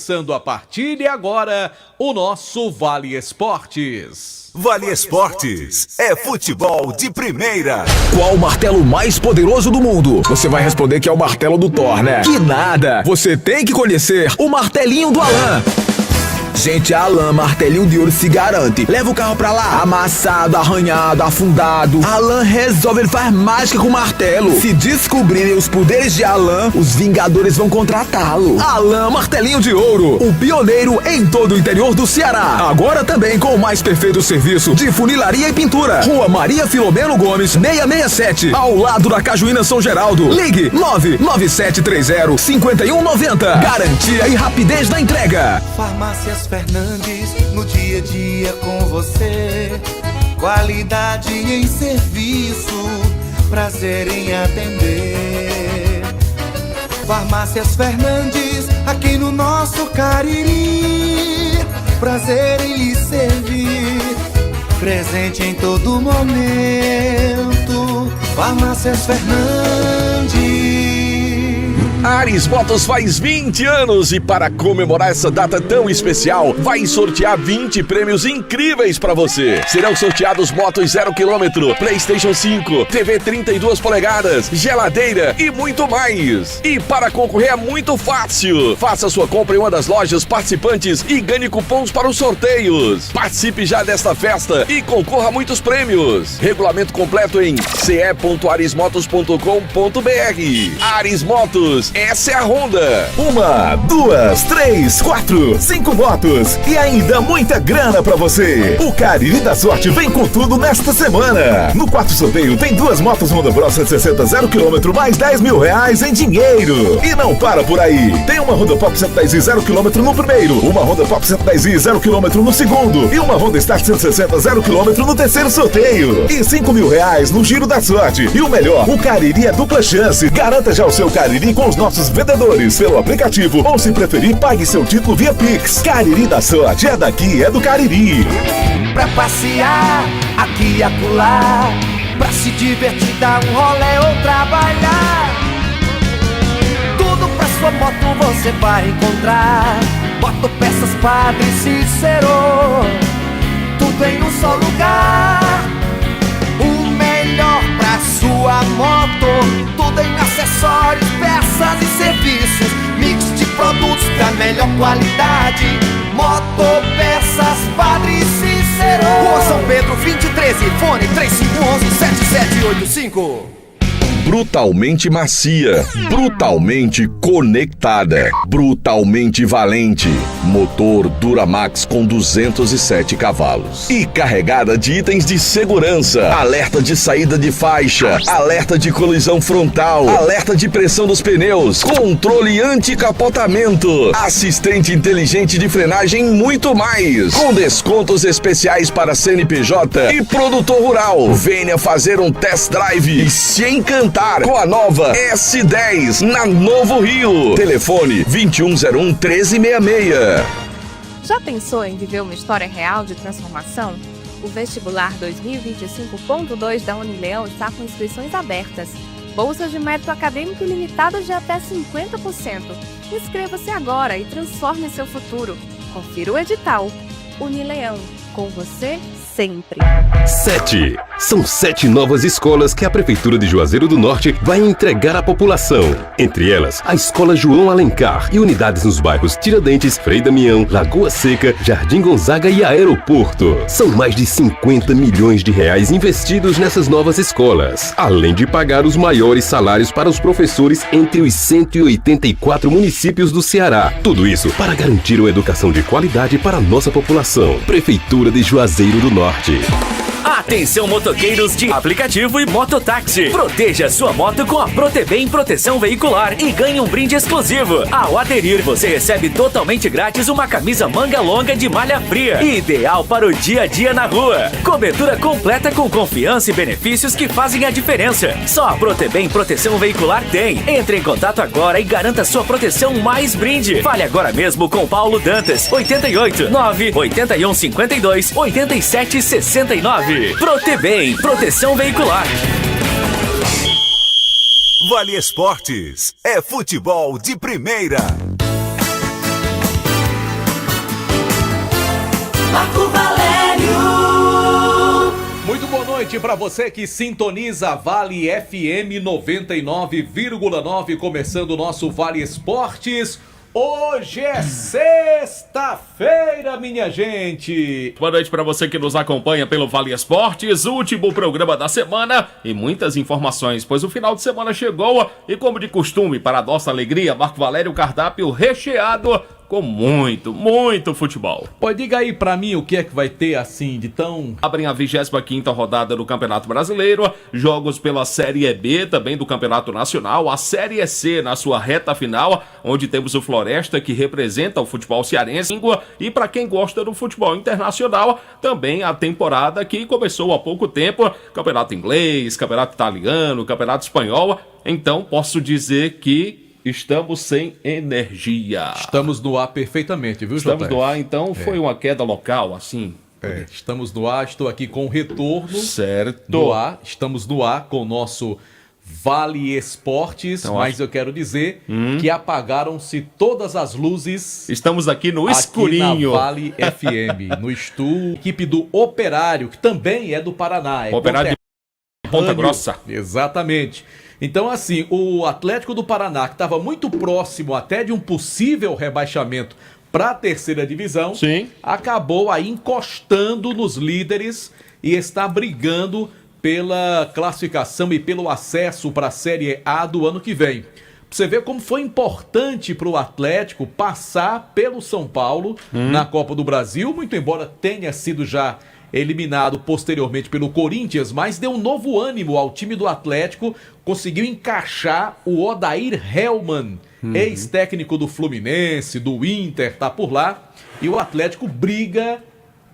começando a partir de agora o nosso Vale Esportes. Vale Esportes é futebol de primeira. Qual o martelo mais poderoso do mundo? Você vai responder que é o martelo do Thor, né? Que nada! Você tem que conhecer o martelinho do Alan. Gente, a Alan Martelinho de Ouro se garante. Leva o carro pra lá, amassado, arranhado, afundado. Alan resolve, ele faz mágica com o martelo. Se descobrirem os poderes de Alan, os Vingadores vão contratá-lo. Alan Martelinho de Ouro, o pioneiro em todo o interior do Ceará. Agora também com o mais perfeito serviço de funilaria e pintura. Rua Maria Filomeno Gomes, 667, ao lado da Cajuína São Geraldo. Ligue 99730-5190. Garantia e rapidez na entrega. Farmácias Fernandes, no dia a dia com você. Qualidade em serviço, prazer em atender. Farmácias Fernandes, aqui no nosso Cariri. Prazer em lhe servir, presente em todo momento. Farmácias Fernandes. Ares Motos faz 20 anos e para comemorar essa data tão especial, vai sortear 20 prêmios incríveis para você. Serão sorteados motos 0 km, PlayStation 5, TV 32 polegadas, geladeira e muito mais. E para concorrer é muito fácil. Faça sua compra em uma das lojas participantes e ganhe cupons para os sorteios. Participe já desta festa e concorra a muitos prêmios. Regulamento completo em ce.aresmotos.com.br. Ares Motos, essa é a Honda. 1, 2, 3, 4, 5 motos e ainda muita grana pra você. O Cariri da Sorte vem com tudo nesta semana. No quarto sorteio tem 2 motos Honda Bros 160 0 km mais 10 mil reais em dinheiro. E não para por aí. Tem uma Honda Pop 110i 0 km no primeiro, uma Honda Pop 110i 0 km no segundo e uma Honda Start 160 0 km no terceiro sorteio. E 5 mil reais no Giro da Sorte. E o melhor, o Cariri é dupla chance. Garanta já o seu Cariri com os nossos vendedores pelo aplicativo ou, se preferir, pague seu título via Pix. Cariri da Sorte é daqui, é do Cariri. Pra passear aqui e acolá, pra se divertir, dar um rolê ou trabalhar. Tudo pra sua moto você vai encontrar. Motopeças Padre Cícero, tudo em um só lugar. O melhor pra sua moto, tudo em acessórios, peças e serviços. Mix de produtos da melhor qualidade. Motopeças Padre Cícero, Rua São Pedro 2013, fone 3511-7785. Brutalmente macia, brutalmente conectada, brutalmente valente. Motor Duramax com 207 cavalos. E carregada de itens de segurança. Alerta de saída de faixa, alerta de colisão frontal, alerta de pressão dos pneus, controle anti-capotamento, assistente inteligente de frenagem e muito mais. Com descontos especiais para CNPJ e produtor rural. Venha fazer um test drive e se encantar com a nova S10 na Novo Rio. Telefone 2101-1366. Já pensou em viver uma história real de transformação? O vestibular 2025.2 da Unileão está com inscrições abertas. Bolsas de mérito acadêmico ilimitadas de até 50%. Inscreva-se agora e transforme seu futuro. Confira o edital. Unileão, com você sempre. 7. São 7 novas escolas que a Prefeitura de Juazeiro do Norte vai entregar à população. Entre elas, a Escola João Alencar e unidades nos bairros Tiradentes, Frei Damião, Lagoa Seca, Jardim Gonzaga e Aeroporto. São mais de 50 milhões de reais investidos nessas novas escolas, além de pagar os maiores salários para os professores entre os 184 municípios do Ceará. Tudo isso para garantir uma educação de qualidade para a nossa população. Prefeitura de Juazeiro do Norte. Atenção, motoqueiros de aplicativo e mototáxi. Proteja sua moto com a Protebem Proteção Veicular e ganhe um brinde exclusivo. Ao aderir, você recebe totalmente grátis uma camisa manga longa de malha fria, ideal para o dia a dia na rua. Cobertura completa com confiança e benefícios que fazem a diferença. Só a Protebem Proteção Veicular tem. Entre em contato agora e garanta sua proteção mais brinde. Fale agora mesmo com Paulo Dantas, 88 9 81 52 87 69. Protebem, proteção veicular. Vale Esportes é futebol de primeira. noite para você que sintoniza Vale FM 99,9, começando o nosso Vale Esportes. Hoje é sexta-feira, minha gente. Boa noite para você que nos acompanha pelo Vale Esportes, último programa da semana e muitas informações, pois o final de semana chegou e, como de costume, para a nossa alegria, Marco Valério, cardápio recheado com muito futebol. Pô, diga aí pra mim o que é que vai ter assim de tão... Abrem a 25ª rodada do Campeonato Brasileiro, jogos pela Série B, também do Campeonato Nacional, a Série C na sua reta final, onde temos o Floresta que representa o futebol cearense, e para quem gosta do futebol internacional, também a temporada que começou há pouco tempo, Campeonato Inglês, Campeonato Italiano, Campeonato Espanhol. Então posso dizer que estamos sem energia. Estamos no ar perfeitamente, viu, Estamos JF? no ar, então foi uma queda local, assim. Estamos no ar, estou aqui com o retorno. Certo. Do ar, estamos no ar com o nosso Vale Esportes, Então, mas eu quero dizer que apagaram-se todas as luzes. Estamos aqui no aqui escurinho. na Vale FM, no estúdio, equipe do Operário, que também é do Paraná. Operário de Ponta Grossa. Exatamente. Então, assim, o Atlético do Paraná, que estava muito próximo até de um possível rebaixamento para a terceira divisão, Sim. acabou aí encostando nos líderes e está brigando pela classificação e pelo acesso para a Série A do ano que vem. Pra você ver como foi importante para o Atlético passar pelo São Paulo na Copa do Brasil, muito embora tenha sido já eliminado posteriormente pelo Corinthians, mas deu um novo ânimo ao time do Atlético, conseguiu encaixar o Odair Hellmann, ex-técnico do Fluminense, do Inter, tá por lá, e o Atlético briga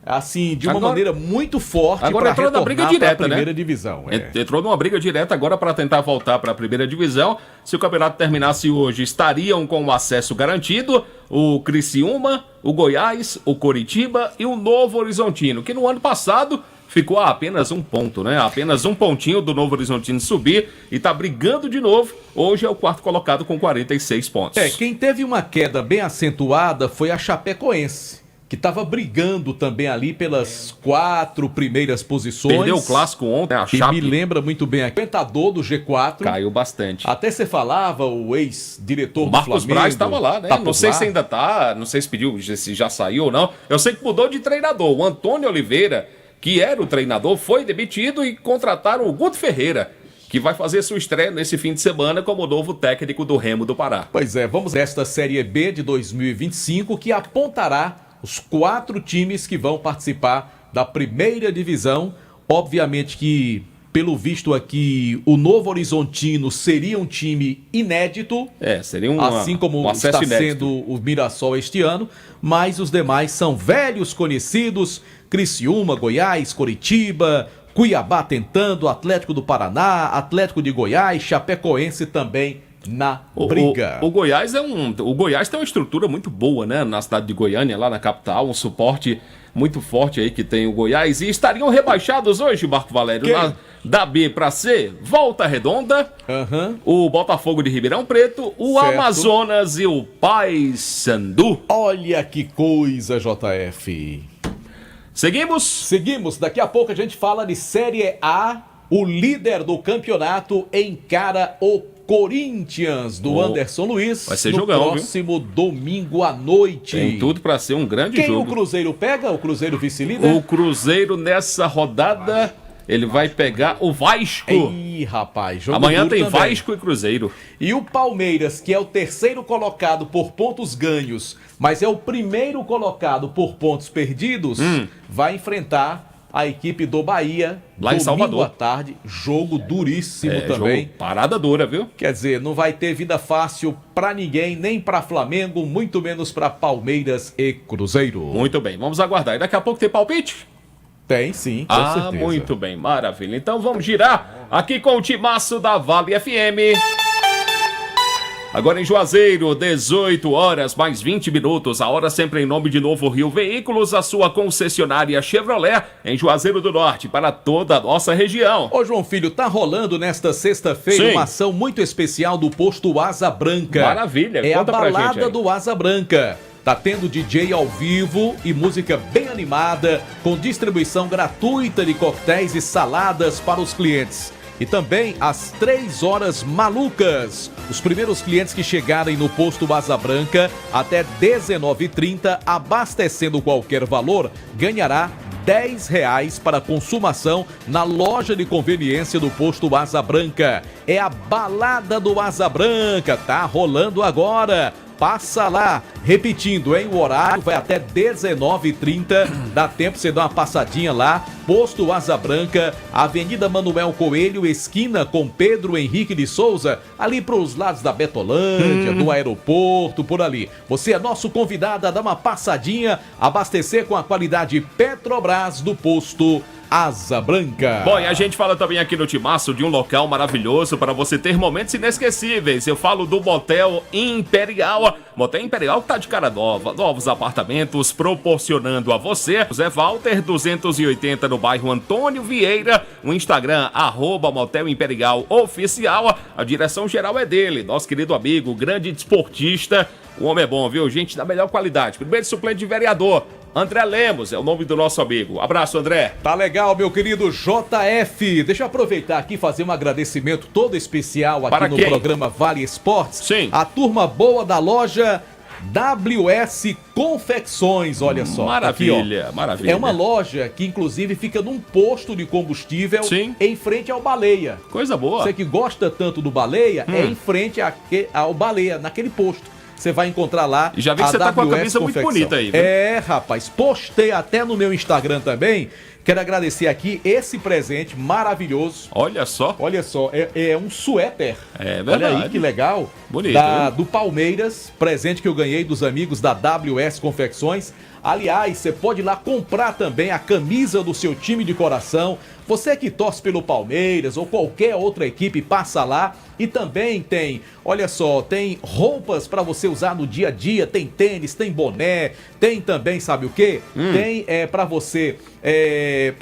assim, de uma maneira muito forte agora entrou na briga direta, pra primeira né? divisão. Entrou numa briga direta agora para tentar voltar para a primeira divisão. Se o campeonato terminasse hoje, estariam com o acesso garantido o Criciúma, o Goiás, o Coritiba e o Novo Horizontino, que no ano passado ficou a apenas um ponto, né? Apenas um pontinho do Novo Horizontino subir e tá brigando de novo. Hoje é o quarto colocado com 46 pontos. Quem teve uma queda bem acentuada foi a Chapecoense, que estava brigando também ali pelas 4 primeiras posições. Perdeu o clássico ontem, a que Chape. me lembra muito bem, o pentador do G4. Caiu bastante. Até você falava, o ex-diretor do Marcos Flamengo. Braz estava lá, né? Tá Não por sei lá. se ainda tá, não sei se pediu, se já saiu ou não. Eu sei que mudou de treinador. O Antônio Oliveira, que era o treinador, foi demitido e contrataram o Guto Ferreira, que vai fazer sua estreia nesse fim de semana como novo técnico do Remo do Pará. Pois é, vamos esta Série B de 2025 que apontará os 4 times que vão participar da primeira divisão. Obviamente que, pelo visto aqui, o Novo Horizontino seria um time inédito. Seria assim como acesso está inédito. sendo o Mirassol este ano, mas os demais são velhos conhecidos: Criciúma, Goiás, Coritiba, Cuiabá tentando, Atlético do Paraná, Atlético de Goiás, Chapecoense também na briga. O Goiás o Goiás tem uma estrutura muito boa, né? Na cidade de Goiânia, lá na capital, um suporte muito forte aí que tem o Goiás. E estariam rebaixados hoje, Marco Valério, da B para C, Volta Redonda, o Botafogo de Ribeirão Preto, o Certo. Amazonas e o Paysandu. Olha que coisa, JF. Seguimos? Daqui a pouco a gente fala de Série A. O líder do campeonato encara o Corinthians do Anderson Luiz. Vai ser no jogão, próximo domingo à noite. Tem tudo para ser um grande Quem jogo. o Cruzeiro pega? O Cruzeiro vice-líder? O Cruzeiro nessa rodada, ele vai pegar o Vasco. Ih, rapaz, jogo Amanhã duro tem também. Vasco e Cruzeiro. E o Palmeiras, que é o terceiro colocado por pontos ganhos, mas é o primeiro colocado por pontos perdidos, vai enfrentar a equipe do Bahia Lá em Salvador. à tarde. Jogo duríssimo também. Jogo parada dura, viu? Quer dizer, não vai ter vida fácil pra ninguém, nem pra Flamengo, muito menos pra Palmeiras e Cruzeiro. Muito bem, vamos aguardar. E daqui a pouco tem palpite? Tem sim, com certeza. Muito bem, maravilha. Então vamos girar aqui com o timaço da Vale FM. Agora em Juazeiro, 18 horas mais 20 minutos. A hora sempre em nome de Novo Rio Veículos, a sua concessionária Chevrolet em Juazeiro do Norte, para toda a nossa região. Ô João Filho, tá rolando nesta sexta-feira Sim. uma ação muito especial do posto Asa Branca. Maravilha, É a conta pra gente balada aí. do Asa Branca. Tá tendo DJ ao vivo e música bem animada, com distribuição gratuita de coquetéis e saladas para os clientes. E também as 3 horas malucas. Os primeiros clientes que chegarem no posto Asa Branca até 19h30, abastecendo qualquer valor, ganhará R$10 para consumação na loja de conveniência do posto Asa Branca. É a balada do Asa Branca, tá rolando agora. Passa lá, repetindo, hein? O horário vai até 19h30, dá tempo de você dar uma passadinha lá. Posto Asa Branca, Avenida Manuel Coelho, esquina com Pedro Henrique de Souza, ali para os lados da Betolândia, do aeroporto, por ali. Você é nosso convidado a dar uma passadinha, abastecer com a qualidade Petrobras do posto Asa Branca. Bom, e a gente fala também aqui no Timaço de um local maravilhoso para você ter momentos inesquecíveis. Eu falo do Motel Imperial. Motel Imperial que tá de cara nova, novos apartamentos proporcionando a você. Zé Walter 280 no bairro Antônio Vieira. O Instagram @Motel Imperial Oficial. A direção geral é dele, nosso querido amigo, grande desportista. O homem é bom, viu? Gente da melhor qualidade. Primeiro suplente de vereador, André Lemos, é o nome do nosso amigo. Abraço, André. Tá legal, meu querido JF. Deixa eu aproveitar aqui e fazer um agradecimento todo especial aqui para no quem? programa Vale Esportes. Sim. A turma boa da loja WS Confecções, olha só. Maravilha, aqui, ó. maravilha. É uma loja que inclusive fica num posto de combustível. Sim. Em frente ao Baleia. Coisa boa. Você que gosta tanto do Baleia, é em frente ao Baleia, naquele posto. Você vai encontrar lá. E já vi que você tá com a camisa muito bonita aí, viu? É, rapaz, postei até no meu Instagram também. Quero agradecer aqui esse presente maravilhoso. Olha só. Olha só, é um suéter. É verdade. Olha aí que legal. Bonito. Do Palmeiras, presente que eu ganhei dos amigos da WS Confecções. Aliás, você pode ir lá comprar também a camisa do seu time de coração. Você que torce pelo Palmeiras ou qualquer outra equipe, passa lá. E também tem, olha só, tem roupas para você usar no dia a dia. Tem tênis, tem boné, tem também, sabe o quê? Tem para você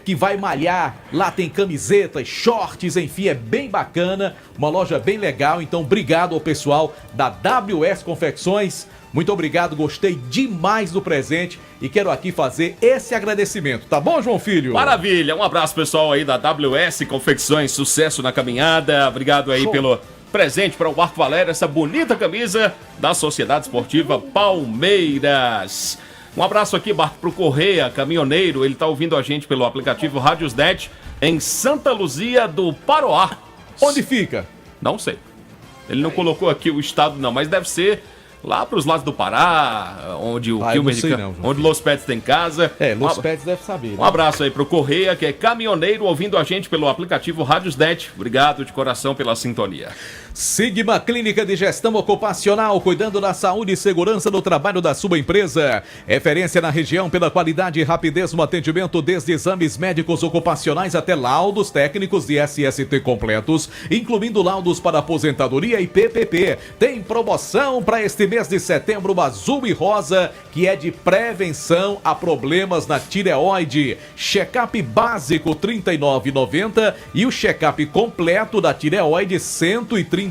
que vai malhar. Lá tem camisetas, shorts, enfim, é bem bacana. Uma loja bem legal. Então, obrigado ao pessoal da WS Confecções. Muito obrigado, gostei demais do presente e quero aqui fazer esse agradecimento, tá bom, João Filho? Maravilha, um abraço pessoal aí da WS Confecções, sucesso na caminhada, obrigado aí pelo presente para o Marco Valério, essa bonita camisa da Sociedade Esportiva Palmeiras. Um abraço aqui, Marco, pro Correia, caminhoneiro, ele tá ouvindo a gente pelo aplicativo Radiosnet em Santa Luzia do Paroá. Onde fica? Não sei, ele não colocou aqui o estado não, mas deve ser lá pros lados do Pará, onde o onde Los Pets tem casa. Los Pets deve saber. Né? Um abraço aí pro Correia, que é caminhoneiro, ouvindo a gente pelo aplicativo Radiosnet. Obrigado de coração pela sintonia. Sigma Clínica de Gestão Ocupacional, cuidando da saúde e segurança do trabalho da sua empresa. Referência na região pela qualidade e rapidez no atendimento, desde exames médicos ocupacionais até laudos técnicos de SST completos, incluindo laudos para aposentadoria e PPP. Tem promoção para este mês de setembro, azul e rosa, que é de prevenção a problemas na tireoide. Check-up básico R$ 39,90 e o check-up completo da tireoide R$ 139,90.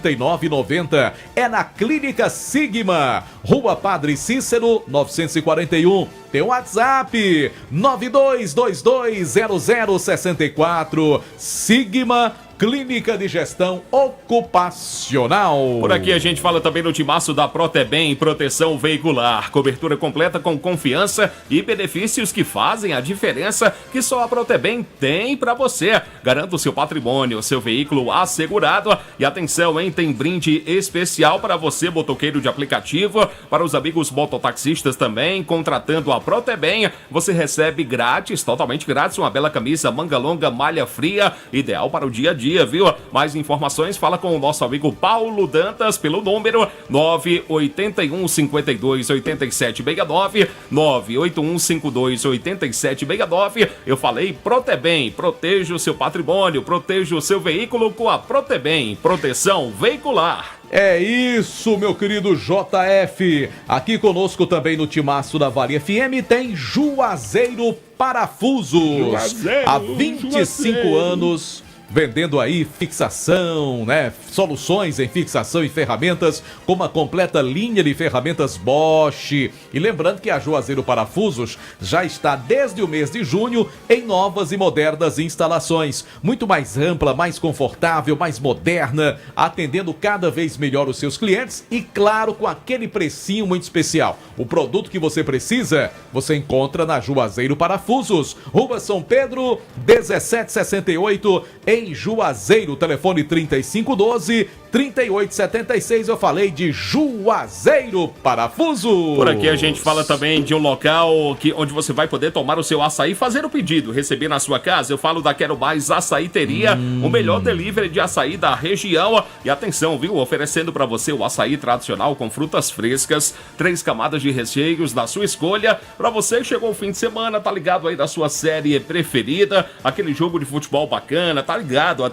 É na Clínica Sigma, Rua Padre Cícero, 941. Tem o WhatsApp 92220064. Sigma Clínica de Gestão Ocupacional. Por aqui a gente fala também no timaço da Protebem Proteção Veicular. Cobertura completa com confiança e benefícios que fazem a diferença que só a Protebem tem pra você. Garanta o seu patrimônio, o seu veículo assegurado. E atenção, hein? Tem brinde especial para você, motoqueiro de aplicativo, para os amigos mototaxistas também. Contratando a Protebem, você recebe grátis, totalmente grátis, uma bela camisa manga longa, malha fria, ideal para o dia a dia, viu? Mais informações, fala com o nosso amigo Paulo Dantas pelo número 981 52 87 69, 981 52 87 69. Eu falei Protebem, proteja o seu patrimônio, proteja o seu veículo com a Protebem, proteção veicular. É isso, meu querido JF. Aqui conosco também no timaço da Vale FM tem Juazeiro Parafusos. Há 25 anos vendendo aí fixação, né? Soluções em fixação e ferramentas, com uma completa linha de ferramentas Bosch. E lembrando que a Juazeiro Parafusos já está desde o mês de junho em novas e modernas instalações. Muito mais ampla, mais confortável, mais moderna, atendendo cada vez melhor os seus clientes e, claro, com aquele precinho muito especial. O produto que você precisa, você encontra na Juazeiro Parafusos, Rua São Pedro, 1768, em Juazeiro. Telefone 3512-3876. Eu falei de Juazeiro Parafusos. Por aqui a gente fala também de um local onde você vai poder tomar o seu açaí, fazer o pedido, receber na sua casa. Eu falo da Quero Mais Açaíteria, o melhor delivery de açaí da região. E atenção, viu? Oferecendo para você o açaí tradicional com frutas frescas, 3 camadas de recheios da sua escolha. Para você que chegou o fim de semana, tá ligado aí da sua série preferida, aquele jogo de futebol bacana, tá ligado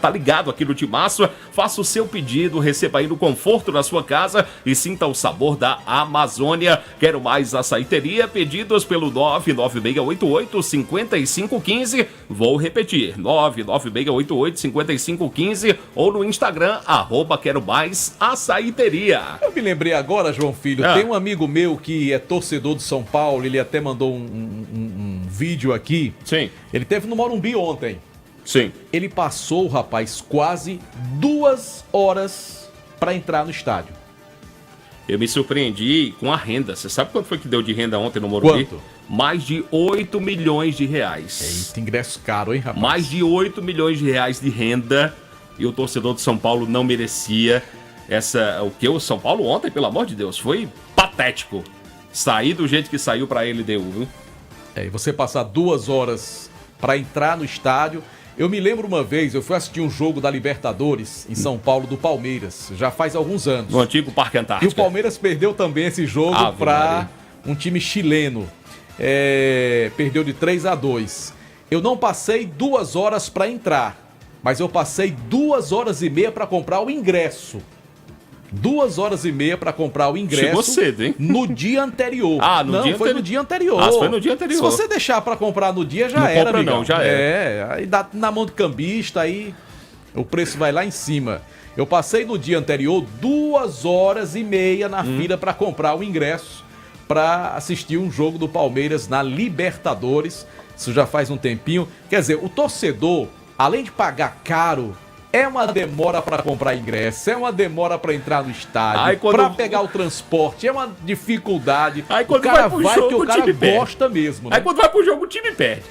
aqui no Timaço. Faça o seu pedido, receba aí no conforto da sua casa e sinta o sabor da Amazônia. Quero Mais Açaíteria, pedidos pelo 99688-5515. Vou repetir, 99688-5515 ou no Instagram, @Quero Mais Açaíteria. Eu me lembrei agora, João Filho, tem um amigo meu que é torcedor do São Paulo, ele até mandou um vídeo aqui. Sim. Ele teve no Morumbi ontem. Sim. Ele passou, rapaz, quase 2 horas para entrar no estádio. Eu me surpreendi com a renda. Você sabe quanto foi que deu de renda ontem no Morumbi? Quanto? Mais de 8 milhões de reais. Eita, ingresso caro, hein, rapaz? Mais de 8 milhões de reais de renda. E o torcedor do São Paulo não merecia o São Paulo ontem, pelo amor de Deus, foi patético. Sair do jeito que saiu pra ele deu, viu? E você passar 2 horas para entrar no estádio. Eu me lembro uma vez, eu fui assistir um jogo da Libertadores em São Paulo, do Palmeiras, já faz alguns anos. No antigo Parque Antártica. E o Palmeiras perdeu também esse jogo para um time chileno. Perdeu de 3-2. Eu não passei 2 horas para entrar, mas eu passei 2 horas e meia para comprar o ingresso. 2 horas e meia para comprar o ingresso. Chegou cedo, hein? No dia anterior. Foi no dia anterior. Ah, foi no dia anterior. Se você deixar para comprar no dia, já não era, compra, amigão. não, já era. Aí dá na mão do cambista, aí o preço vai lá em cima. Eu passei no dia anterior 2 horas e meia na fila para comprar o ingresso para assistir um jogo do Palmeiras na Libertadores. Isso já faz um tempinho. Quer dizer, o torcedor, além de pagar caro, é uma demora para comprar ingresso, é uma demora para entrar no estádio, para pegar o transporte, é uma dificuldade. Aí quando o cara vai pro jogo, porque o cara gosta mesmo, né? Aí quando vai pro jogo, o time perde.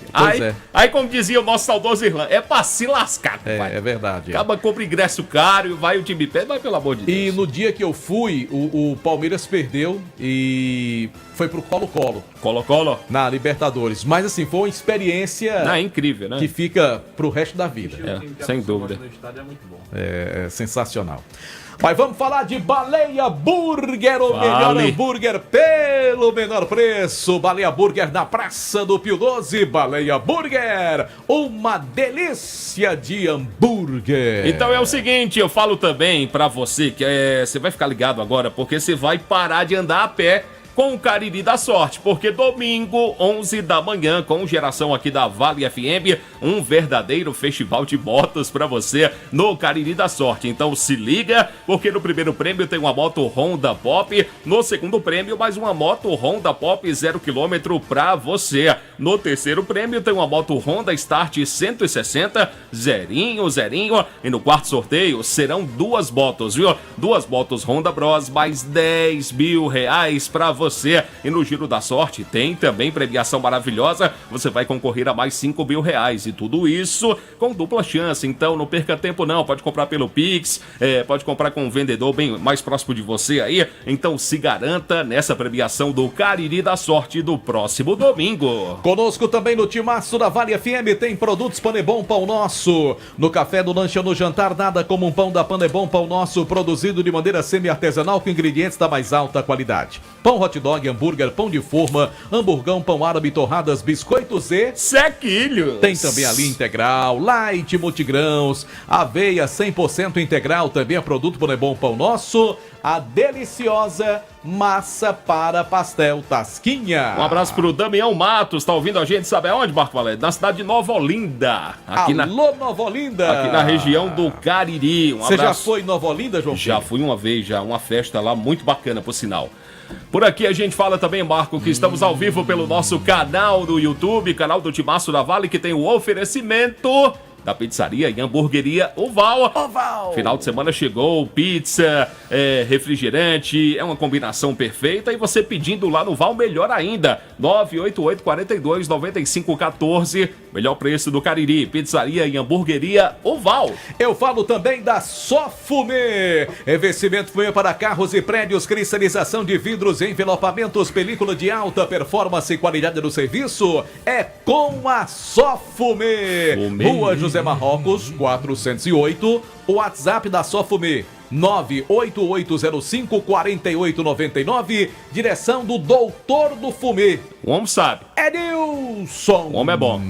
Aí como dizia o nosso saudoso Irlanda, é pra se lascar, pai. É verdade. Acaba, compra ingresso caro, vai o time perde, mas pelo amor de Deus. E no dia que eu fui, o Palmeiras perdeu e foi pro Colo-Colo. Colo-Colo? Na Libertadores. Mas assim, foi uma experiência incrível, né? Que fica pro resto da vida. Sem dúvida. É muito bom. É sensacional. Mas vamos falar de Baleia Burger, o melhor hambúrguer pelo menor preço. Baleia Burger na Praça do Pio 12. Baleia Burger, uma delícia de hambúrguer. Então é o seguinte, eu falo também pra você que você vai ficar ligado agora, porque você vai parar de andar a pé com o Cariri da Sorte, porque domingo, 11 da manhã, com geração aqui da Vale FM, um verdadeiro festival de motos pra você no Cariri da Sorte. Então se liga, porque no primeiro prêmio tem uma moto Honda Pop, no segundo prêmio mais uma moto Honda Pop 0 km pra você. No terceiro prêmio tem uma moto Honda Start 160, zerinho, e no quarto sorteio serão 2 motos, viu? 2 motos Honda Bros, mais 10 mil reais pra você. E no Giro da Sorte tem também premiação maravilhosa, você vai concorrer a mais 5 mil reais e tudo isso com dupla chance. Então não perca tempo não, pode comprar pelo Pix, pode comprar com um vendedor bem mais próximo de você aí. Então se garanta nessa premiação do Cariri da Sorte do próximo domingo. Conosco também no Timaço da Vale FM tem produtos Panebom Pão Nosso. No café, no lanche ou no jantar, nada como um pão da Panebom Pão Nosso, produzido de maneira semi-artesanal com ingredientes da mais alta qualidade. Pão Hot hot dog, hambúrguer, pão de forma, hamburgão, pão árabe, torradas, biscoitos e... sequilhos. Tem também a linha integral, light, multigrãos, aveia 100% integral, também é produto Bom é Bom Pão Nosso, a deliciosa massa para pastel Tasquinha. Um abraço pro Damião Matos, tá ouvindo a gente, sabe aonde, Marco Valério? Na cidade de Nova Olinda. Alô, Nova Olinda. Aqui na região do Cariri. Você já foi em Nova Olinda, João? Já fui uma vez, já. Uma festa lá muito bacana, por sinal. Por aqui a gente fala também, Marco, que estamos ao vivo pelo nosso canal do YouTube, canal do Timaço da Vale, que tem o oferecimento da pizzaria e hamburgueria Oval. Final de semana chegou, pizza, refrigerante, é uma combinação perfeita. E você pedindo lá no Val, melhor ainda. 988-42-9514, melhor preço do Cariri. Pizzaria e hamburgueria Oval. Eu falo também da Só Fumê. Revestimento fumê para carros e prédios, cristalização de vidros, envelopamentos, película de alta performance e qualidade do serviço. É com a Só Fumê. Rua José Marrocos, 408. O WhatsApp da Só Fumê, 98805-4899. Direção do Doutor do Fumê. O homem sabe. Edilson. O homem é bom.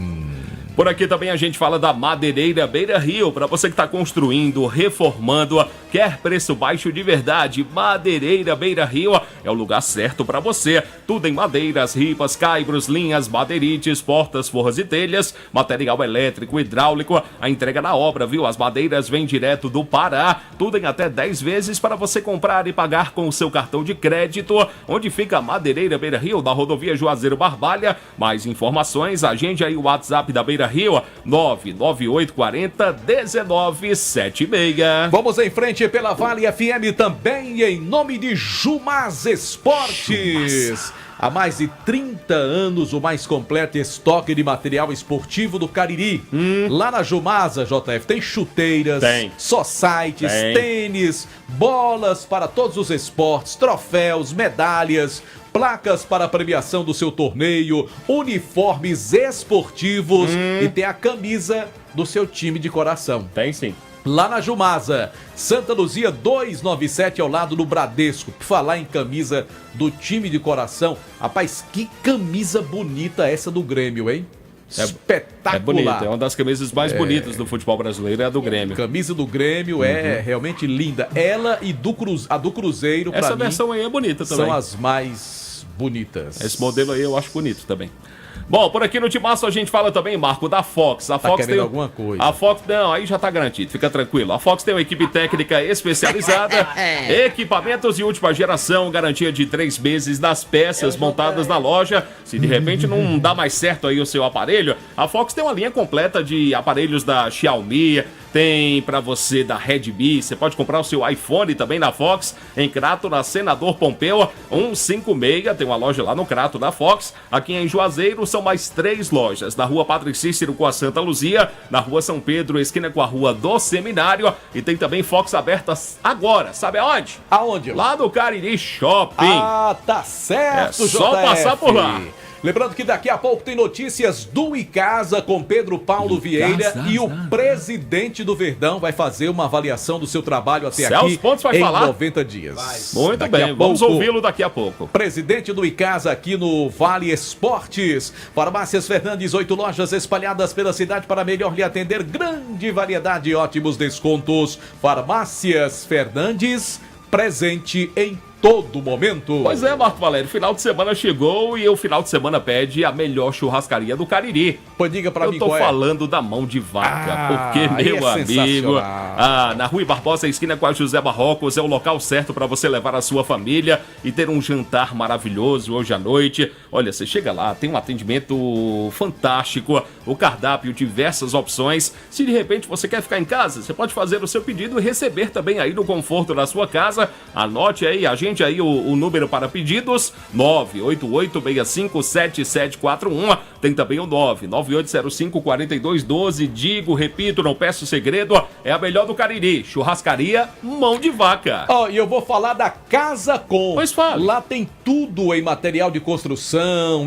Por aqui também a gente fala da Madeireira Beira Rio. Para você que está construindo, reformando, quer preço baixo de verdade, Madeireira Beira Rio é o lugar certo para você. Tudo em madeiras, ripas, caibros, linhas, madeirites, portas, forras e telhas, material elétrico, hidráulico, a entrega na obra, viu? As madeiras vêm direto do Pará, tudo em até 10 vezes para você comprar e pagar com o seu cartão de crédito. Onde fica a Madeireira Beira Rio? Na rodovia Juazeiro Barbalha. Mais informações, agende aí o WhatsApp da Beira Rio, 99840-1976. Vamos em frente pela Vale FM também em nome de Jumaz Esportes. Há mais de 30 anos, o mais completo estoque de material esportivo do Cariri. Lá na Jumasa, JF, tem chuteiras, societies, tênis, bolas para todos os esportes, troféus, medalhas, placas para a premiação do seu torneio, uniformes esportivos e tem a camisa do seu time de coração. Tem sim. Lá na Jumasa, Santa Luzia 297, ao lado do Bradesco. Por falar em camisa do time de coração, rapaz, que camisa bonita essa do Grêmio, hein? Espetacular. É bonita, é uma das camisas mais bonitas do futebol brasileiro, é a do Grêmio. Camisa do Grêmio é realmente linda. Ela e a do Cruzeiro, pra mim, essa versão aí é bonita também. São as mais bonitas. Esse modelo aí eu acho bonito também. Bom, por aqui no Timaço a gente fala também, Marco, da Fox. A Fox tem alguma coisa. A Fox, não, aí já tá garantido, fica tranquilo. A Fox tem uma equipe técnica especializada, equipamentos de última geração, garantia de 3 meses das peças montadas na loja. Se de repente não dá mais certo aí o seu aparelho, a Fox tem uma linha completa de aparelhos da Xiaomi, tem pra você da Redmi, você pode comprar o seu iPhone também na Fox, em Crato, na Senador Pompeu 156, tem uma loja lá no Crato da Fox. Aqui em Juazeiro são mais 3 lojas, na Rua Padre Cícero com a Santa Luzia, na Rua São Pedro, esquina com a Rua do Seminário, e tem também Fox abertas agora, sabe aonde? Aonde? Lá no Cariri Shopping. Ah, tá certo, é só passar por lá. Lembrando que daqui a pouco tem notícias do Icasa com Pedro Paulo Vieira e o presidente do Verdão vai fazer uma avaliação do seu trabalho até aqui vai em falar? 90 dias. Muito bem, vamos ouvi-lo daqui a pouco. Presidente do Icasa aqui no Vale Esportes. Farmácias Fernandes, 8 lojas espalhadas pela cidade para melhor lhe atender. Grande variedade e ótimos descontos. Farmácias Fernandes, presente em todo momento. Pois é, Marco Valério, final de semana chegou e o final de semana pede a melhor churrascaria do Cariri. Pois diga pra mim qual é. Eu tô falando falando da Mão de Vaca, porque, meu amigo, na Rui Barbosa, esquina com a José Marrocos, é o local certo para você levar a sua família e ter um jantar maravilhoso hoje à noite. Olha, você chega lá, tem um atendimento fantástico, o cardápio, diversas opções. Se de repente você quer ficar em casa, você pode fazer o seu pedido e receber também aí no conforto da sua casa. Anote aí, agende aí o número para pedidos, 988657741. Tem também o 998054212. Digo, repito, não peço segredo, é a melhor do Cariri, churrascaria Mão de Vaca. E eu vou falar da Casa Com. Pois fala. Lá tem tudo em material de construção,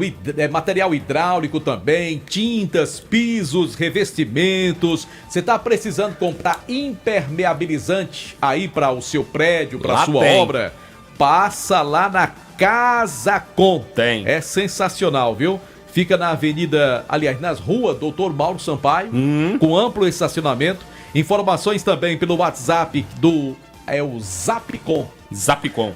material hidráulico também, tintas, pisos, revestimentos. Você tá precisando comprar impermeabilizante aí para o seu prédio, para sua obra? Passa lá na Casacom. Tem. É sensacional, viu? Fica na avenida, aliás, nas ruas Doutor Mauro Sampaio, com amplo estacionamento. Informações também pelo WhatsApp do o Zapcom. Zapcom.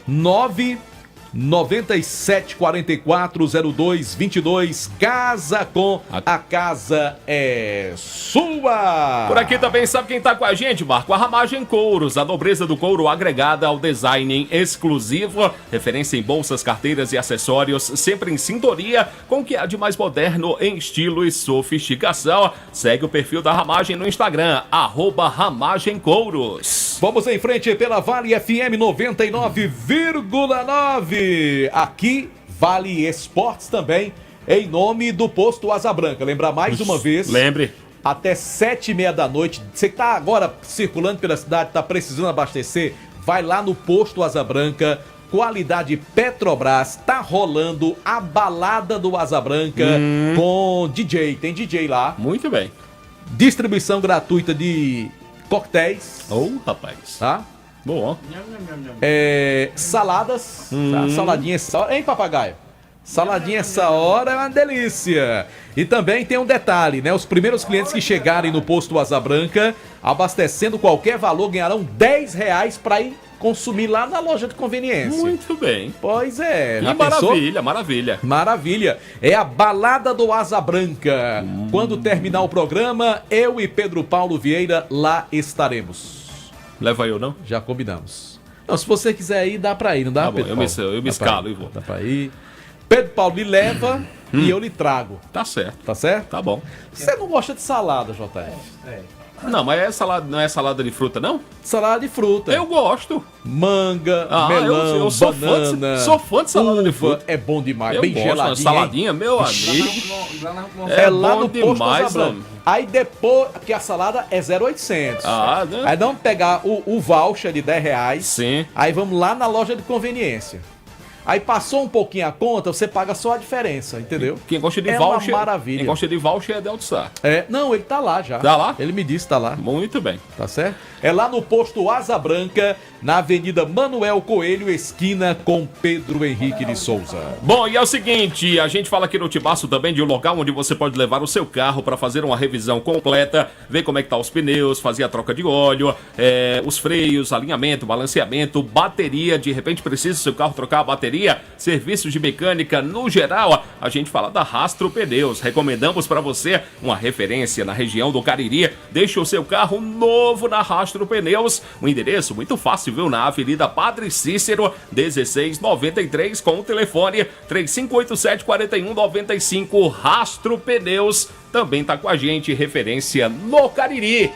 997440222. Casacom. A casa é sua. Por aqui também sabe quem tá com a gente, Marco? A Ramagem Couros, a nobreza do couro agregada ao design exclusivo, referência em bolsas, carteiras e acessórios, sempre em sintonia com o que há de mais moderno em estilo e sofisticação. Segue o perfil da Ramagem no Instagram, @Ramagem Couros. Vamos em frente pela Vale FM 99,9. Aqui, Vale Esportes também, em nome do Posto Asa Branca. Lembrar mais uma vez. Lembre. Até 7h30 da noite. Você que tá agora circulando pela cidade, tá precisando abastecer, vai lá no Posto Asa Branca. Qualidade Petrobras, tá rolando a balada do Asa Branca com DJ. Tem DJ lá. Muito bem. Distribuição gratuita de coquetéis. Rapaz. Tá? Bom. Saladas. Saladinha essa hora. Hein, papagaio? Saladinha essa hora é uma delícia. E também tem um detalhe, né? Os primeiros clientes que chegarem no posto Asa Branca, abastecendo qualquer valor, ganharão R$10 para ir consumir lá na loja de conveniência. Muito bem. Pois é. Que Já pensou? maravilha, maravilha. Maravilha. É a balada do Asa Branca. Quando terminar o programa, eu e Pedro Paulo Vieira lá estaremos. Leva eu, não? Já combinamos. Não, se você quiser ir, dá pra ir, não dá, Tá bom, Pedro eu Paulo? me escalo e vou. Dá pra ir. Pedro Paulo lhe leva e eu lhe trago. Tá certo. Tá certo? Tá bom. Você não gosta de salada, JF? Não, mas não é salada de fruta, não? Salada de fruta. Eu gosto. Manga, melão, eu sou banana. Sou fã de salada de uva. fruta. É bom demais, Eu bem gosto, geladinha. uma saladinha, meu amigo. É lá bom no posto demais, Asa Branca. homem. Aí depois, porque a salada é 0,800. Né? Aí vamos pegar o voucher de R$10. Sim. Aí vamos lá na loja de conveniência. Aí passou um pouquinho a conta, você paga só a diferença, entendeu? Quem gosta de é voucher. uma maravilha. Quem gosta de voucher é Delta Star. Não, ele tá lá já. Tá lá? Ele me disse, tá lá. Muito bem. Tá certo? É lá no posto Asa Branca, na Avenida Manuel Coelho, esquina com Pedro Henrique de Souza. Bom, e é o seguinte, a gente fala aqui no Tibaço também de um local onde você pode levar o seu carro para fazer uma revisão completa, ver como é que tá os pneus, fazer a troca de óleo, os freios, alinhamento, balanceamento, bateria, de repente precisa o seu carro trocar a bateria, serviços de mecânica no geral, a gente fala da Rastro Pneus. Recomendamos para você uma referência na região do Cariri. Deixe o seu carro novo na Rastro Pneus. Um endereço muito fácil, viu? Na Avenida Padre Cícero, 1693, com o telefone 3587-4195. Rastro Pneus também tá com a gente, referência no Cariri.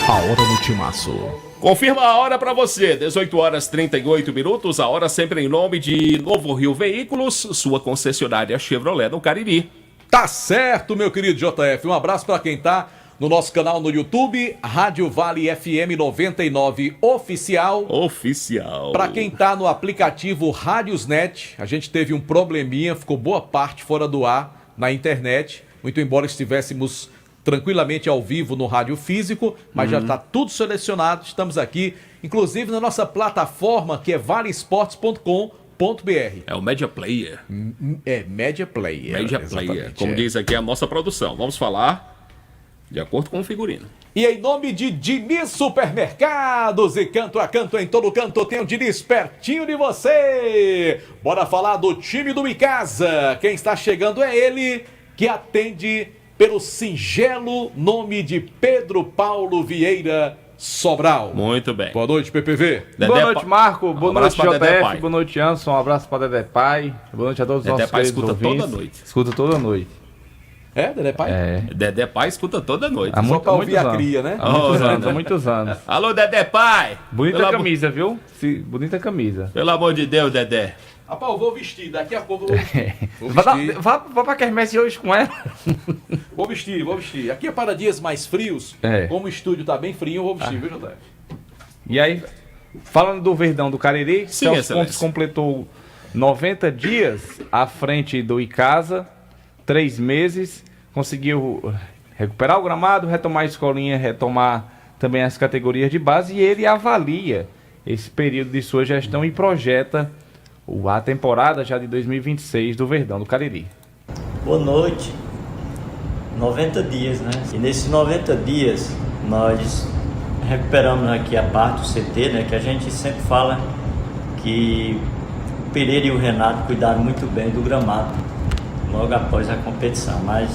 A hora no Timaço. Confirma a hora para você, 18h38, a hora sempre em nome de Novo Rio Veículos, sua concessionária Chevrolet no Cariri. Tá certo, meu querido JF. Um abraço para quem tá no nosso canal no YouTube, Rádio Vale FM 99 Oficial. Para quem tá no aplicativo Rádiosnet, a gente teve um probleminha, ficou boa parte fora do ar na internet, muito embora estivéssemos tranquilamente ao vivo no rádio físico, mas já está tudo selecionado, estamos aqui, inclusive na nossa plataforma que é valesports.com.br. É o Media Player. Media Player. Media Player, como diz aqui a nossa produção. Vamos falar de acordo com o figurino. E em nome de Diniz Supermercados e canto a canto em todo canto tem o Diniz pertinho de você. Bora falar do time do Icasa. Quem está chegando é ele, que atende pelo singelo nome de Pedro Paulo Vieira Sobral. Muito bem. Boa noite, PPV. Boa noite, Marco. Boa noite, Dedé JF. Boa noite, Anderson. Um abraço para Dedé Pai. Boa noite a todos os nossos Pai queridos escuta ouvintes. toda noite. Escuta toda noite. Dedé Pai? Dedé Pai escuta toda noite. Só pra ouvir a cria, né? Há muitos anos. Alô, Dedé Pai. Bonita camisa, viu? Bonita camisa. Pelo amor de Deus, Dedé. Rapaz, eu vou vestir, daqui a pouco eu vou vestir. Vá pra quermesse hoje com ela. Vou vestir. Aqui é para dias mais frios, como o estúdio tá bem frio, eu vou vestir, viu, JF? E aí, falando do Verdão do Cariri, Sim, Celso Pontes completou 90 dias à frente do Icasa, 3 meses, conseguiu recuperar o gramado, retomar a escolinha, retomar também as categorias de base, e ele avalia esse período de sua gestão e projeta a temporada já de 2026 do Verdão do Cariri. Boa noite. 90 dias, né? E nesses 90 dias nós recuperamos aqui a parte do CT, né? Que a gente sempre fala que o Pereira e o Renato cuidaram muito bem do gramado logo após a competição, mas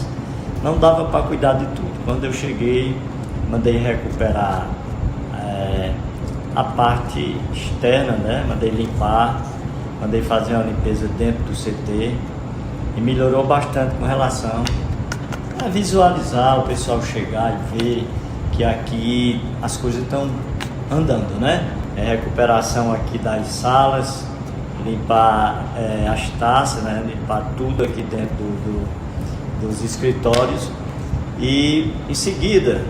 não dava para cuidar de tudo. Quando eu cheguei, mandei recuperar a parte externa, né? Mandei limpar, mandei fazer uma limpeza dentro do CT e melhorou bastante com relação a visualizar o pessoal chegar e ver que aqui as coisas estão andando, né? Recuperação aqui das salas, limpar as taças, né? Limpar tudo aqui dentro dos escritórios e em seguida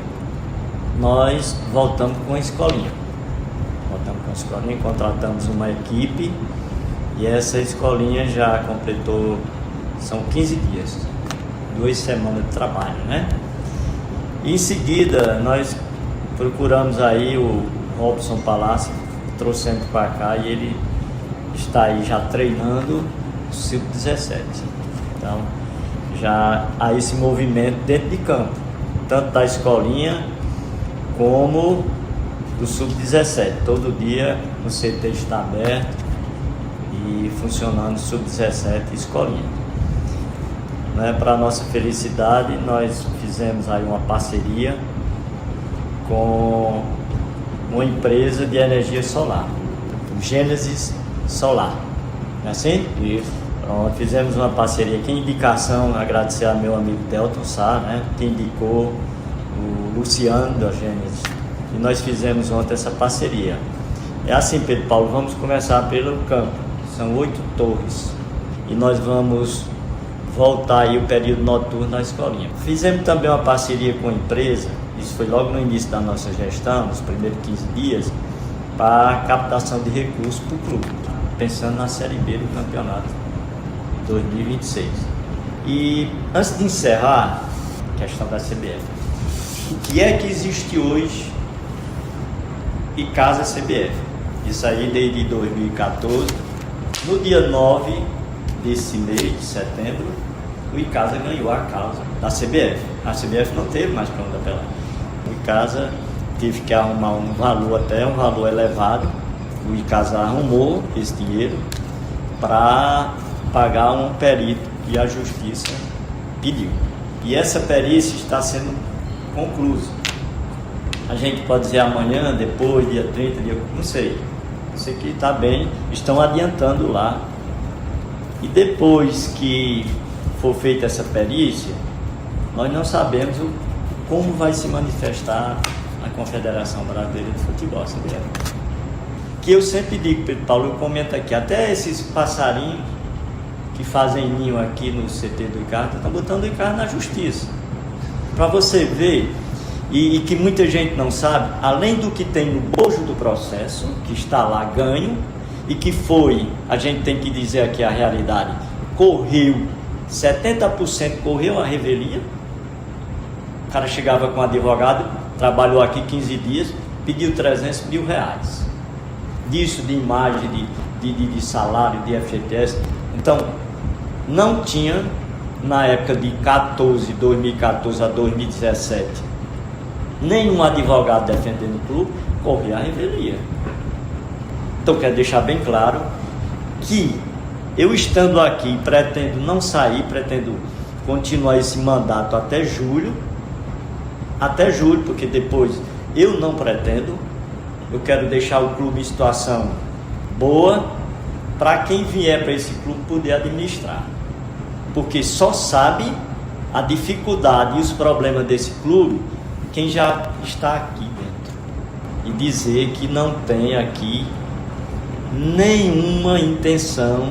nós voltamos com a escolinha. Contratamos uma equipe e essa escolinha já completou, são 15 dias, 2 semanas de trabalho, né? E em seguida nós procuramos aí o Robson Palácio, trouxemos para cá e ele está aí já treinando o Sub-17. Então já há esse movimento dentro de campo, tanto da escolinha como do Sub-17. Todo dia o CT está aberto e funcionando Sub-17 e escolinha. Né? Para nossa felicidade, nós fizemos aí uma parceria com uma empresa de energia solar, o Gênesis Solar. Não é assim? Isso. Pronto, fizemos uma parceria. Que indicação, agradecer ao meu amigo Delton Sá, né? Que indicou o Luciano da Gênesis. E nós fizemos ontem essa parceria. É assim, Pedro Paulo, vamos começar pelo campo. São 8 torres. E nós vamos voltar aí o período noturno na escolinha. Fizemos também uma parceria com a empresa, isso foi logo no início da nossa gestão, nos primeiros 15 dias, para a captação de recursos para o clube, pensando na Série B do campeonato 2026. E antes de encerrar a questão da CBF, o que é que existe hoje e Casa CBF? Isso aí desde 2014, no dia 9 desse mês de setembro, o Icasa ganhou a causa da CBF. A CBF não teve mais para onde apelar. O Icasa teve que arrumar um valor elevado. O Icasa arrumou esse dinheiro para pagar um perito que a justiça pediu. E essa perícia está sendo conclusa. A gente pode dizer amanhã, depois, dia 30, não sei. Sei que está bem, estão adiantando lá. E depois que for feita essa perícia, nós não sabemos como vai se manifestar a Confederação Brasileira de Futebol, CBF. Que eu sempre digo, Pedro Paulo, eu comento aqui, até esses passarinhos que fazem ninho aqui no CT do Icasa, estão botando o Icasa na justiça. Para você ver, e que muita gente não sabe, além do que tem no bojo do processo, que está lá ganho, e que foi, a gente tem que dizer aqui a realidade, correu, 70% correu a revelia. O cara chegava com um advogado, trabalhou aqui 15 dias, pediu 300 mil reais. Disso de imagem, de salário, de FGTS. Então, não tinha, na época de 2014 a 2017, nenhum advogado defendendo o clube, corria a revelia. Então, quero deixar bem claro que eu estando aqui, pretendo não sair, pretendo continuar esse mandato até julho, porque depois eu não pretendo. Eu quero deixar o clube em situação boa para quem vier para esse clube poder administrar, porque só sabe a dificuldade e os problemas desse clube quem já está aqui dentro, e dizer que não tem aqui nenhuma intenção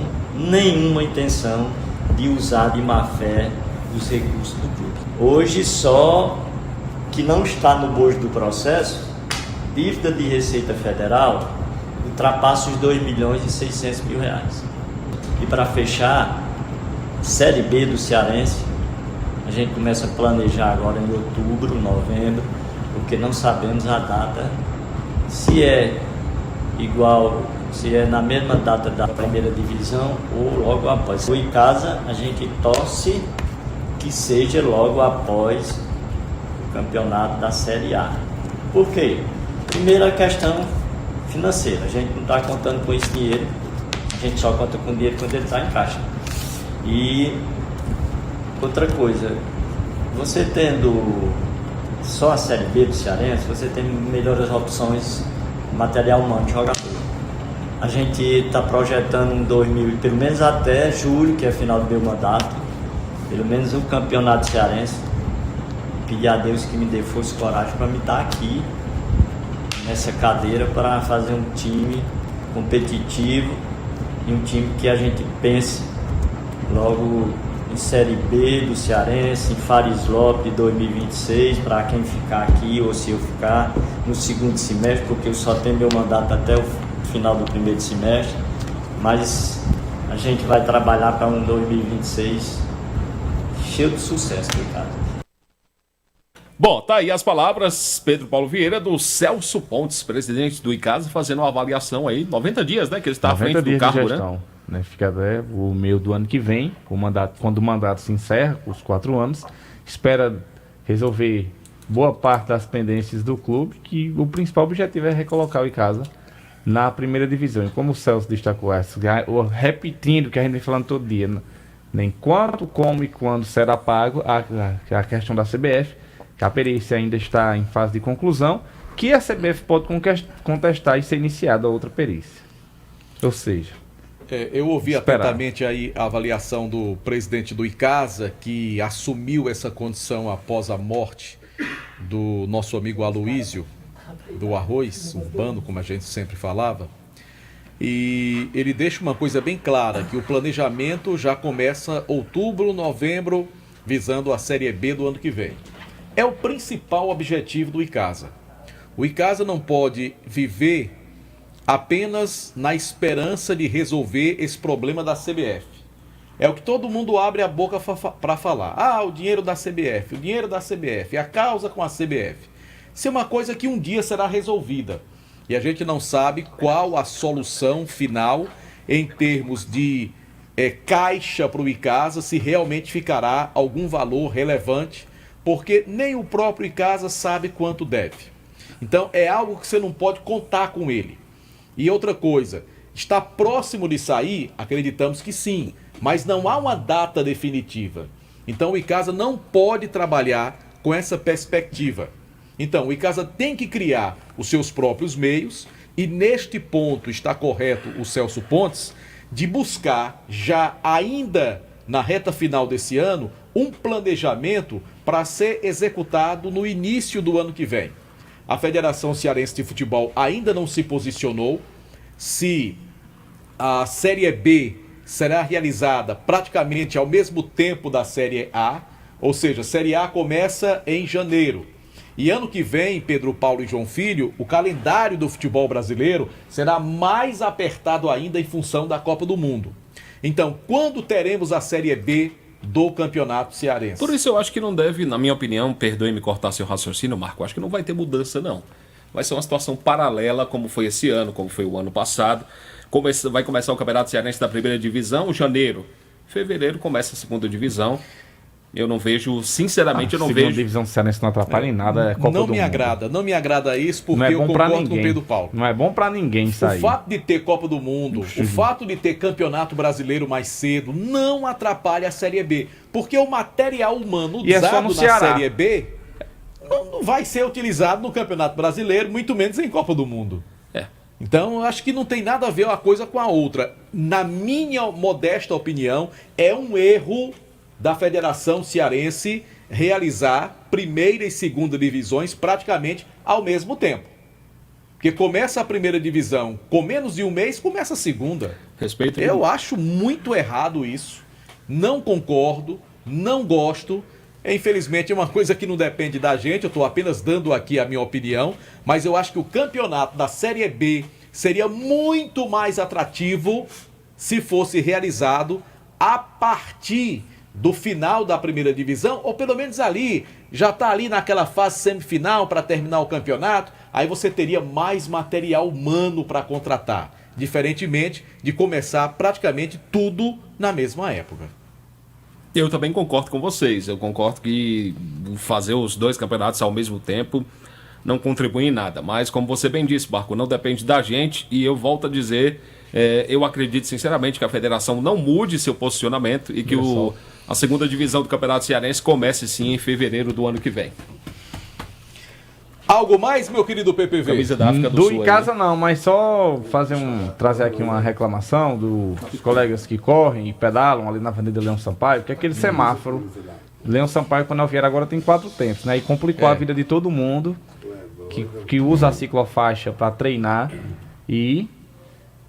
de usar de má fé os recursos do clube. Hoje, só que não está no bojo do processo, dívida de Receita Federal ultrapassa os 2.600.000 reais. E para fechar, Série B do Cearense, a gente começa a planejar agora em outubro, novembro, porque não sabemos a data, se é igual, se é na mesma data da primeira divisão ou logo após. O Icasa, a gente torce que seja logo após o campeonato da Série A. Por quê? Primeiro, a questão financeira. A gente não está contando com esse dinheiro, a gente só conta com o dinheiro quando ele está em caixa. E outra coisa, você tendo só a Série B do Cearense, você tem melhores opções material humano de jogador. A gente está projetando em 2000, pelo menos até julho, que é final do meu mandato, pelo menos um campeonato cearense. Pedir a Deus que me dê força e coragem para me estar aqui nessa cadeira para fazer um time competitivo e um time que a gente pense logo em Série B do Cearense, em Fares Lopes 2026, para quem ficar aqui ou se eu ficar no segundo semestre, porque eu só tenho meu mandato até o final do primeiro semestre, mas a gente vai trabalhar para um 2026 cheio de sucesso, Ricardo. Bom, tá aí as palavras, Pedro Paulo Vieira, do Celso Pontes, presidente do Icasa, fazendo uma avaliação aí, 90 dias, né, que ele está à frente do cargo, né? Fica até o meio do ano que vem, quando o mandato se encerra, os 4 anos, espera resolver boa parte das pendências do clube, que o principal objetivo é recolocar o Icasa na primeira divisão. E como o Celso destacou, repetindo o que a gente vem falando todo dia, nem quanto, como e quando será pago a questão da CBF, que a perícia ainda está em fase de conclusão, que a CBF pode contestar e ser iniciada outra perícia. Ou seja... eu ouvi atentamente aí a avaliação do presidente do Icasa, que assumiu essa condição após a morte do nosso amigo Aloísio, do Arroz, urbano, como a gente sempre falava. E ele deixa uma coisa bem clara, que o planejamento já começa outubro, novembro, visando a Série B do ano que vem. É o principal objetivo do Icasa. O Icasa não pode viver apenas na esperança de resolver esse problema da CBF. É o que todo mundo abre a boca para falar. Ah, o dinheiro da CBF, o dinheiro da CBF, a causa com a CBF. Isso é uma coisa que um dia será resolvida. E a gente não sabe qual a solução final em termos de caixa para o Icasa, se realmente ficará algum valor relevante, porque nem o próprio Icasa sabe quanto deve. Então é algo que você não pode contar com ele. E outra coisa, está próximo de sair? Acreditamos que sim, mas não há uma data definitiva. Então o Icasa não pode trabalhar com essa perspectiva. Então o Icasa tem que criar os seus próprios meios, e neste ponto está correto o Celso Pontes, de buscar já ainda na reta final desse ano um planejamento para ser executado no início do ano que vem. A Federação Cearense de Futebol ainda não se posicionou se a Série B será realizada praticamente ao mesmo tempo da Série A, ou seja, a Série A começa em janeiro. E ano que vem, Pedro Paulo e João Filho, o calendário do futebol brasileiro será mais apertado ainda em função da Copa do Mundo. Então, quando teremos a Série B do Campeonato Cearense? Por isso eu acho que não deve, na minha opinião, perdoe-me cortar seu raciocínio, Marco, eu acho que não vai ter mudança, não. Vai ser uma situação paralela, como foi esse ano, como foi o ano passado. Vai começar o Campeonato Cearense da primeira divisão, janeiro. Fevereiro começa a segunda divisão. Eu não vejo, sinceramente, eu não vejo... A divisão cearense não atrapalha em nada, é Copa do Mundo. Não me agrada isso, porque eu concordo com o Pedro Paulo. Não é bom pra ninguém isso aí. O fato de ter Copa do Mundo, o fato de ter Campeonato Brasileiro mais cedo, não atrapalha a Série B. Porque o material humano usado na Série B não vai ser utilizado no Campeonato Brasileiro, muito menos em Copa do Mundo. Então, eu acho que não tem nada a ver uma coisa com a outra. Na minha modesta opinião, é um erro da Federação Cearense realizar primeira e segunda divisões praticamente ao mesmo tempo. Porque começa a primeira divisão, com menos de um mês, começa a segunda. Eu acho muito errado isso. Não concordo, não gosto. Infelizmente é uma coisa que não depende da gente, eu estou apenas dando aqui a minha opinião, mas eu acho que o campeonato da Série B seria muito mais atrativo se fosse realizado a partir do final da primeira divisão, ou pelo menos ali, já está ali naquela fase semifinal para terminar o campeonato, aí você teria mais material humano para contratar, diferentemente de começar praticamente tudo na mesma época. Eu também concordo com vocês, eu concordo que fazer os dois campeonatos ao mesmo tempo não contribui em nada, mas como você bem disse, Barco, não depende da gente, e eu volto a dizer, eu acredito sinceramente que a federação não mude seu posicionamento e que a segunda divisão do Campeonato Cearense comece sim em fevereiro do ano que vem. Algo mais, meu querido PPV? Camisa da África do Sul em aí, casa né? não, mas só trazer aqui uma reclamação dos colegas que correm e pedalam ali na Avenida Leão Sampaio, que aquele semáforo, Leão Sampaio, quando eu vier agora, tem 4 tempos, né? E complicou a vida de todo mundo que usa a ciclofaixa para treinar e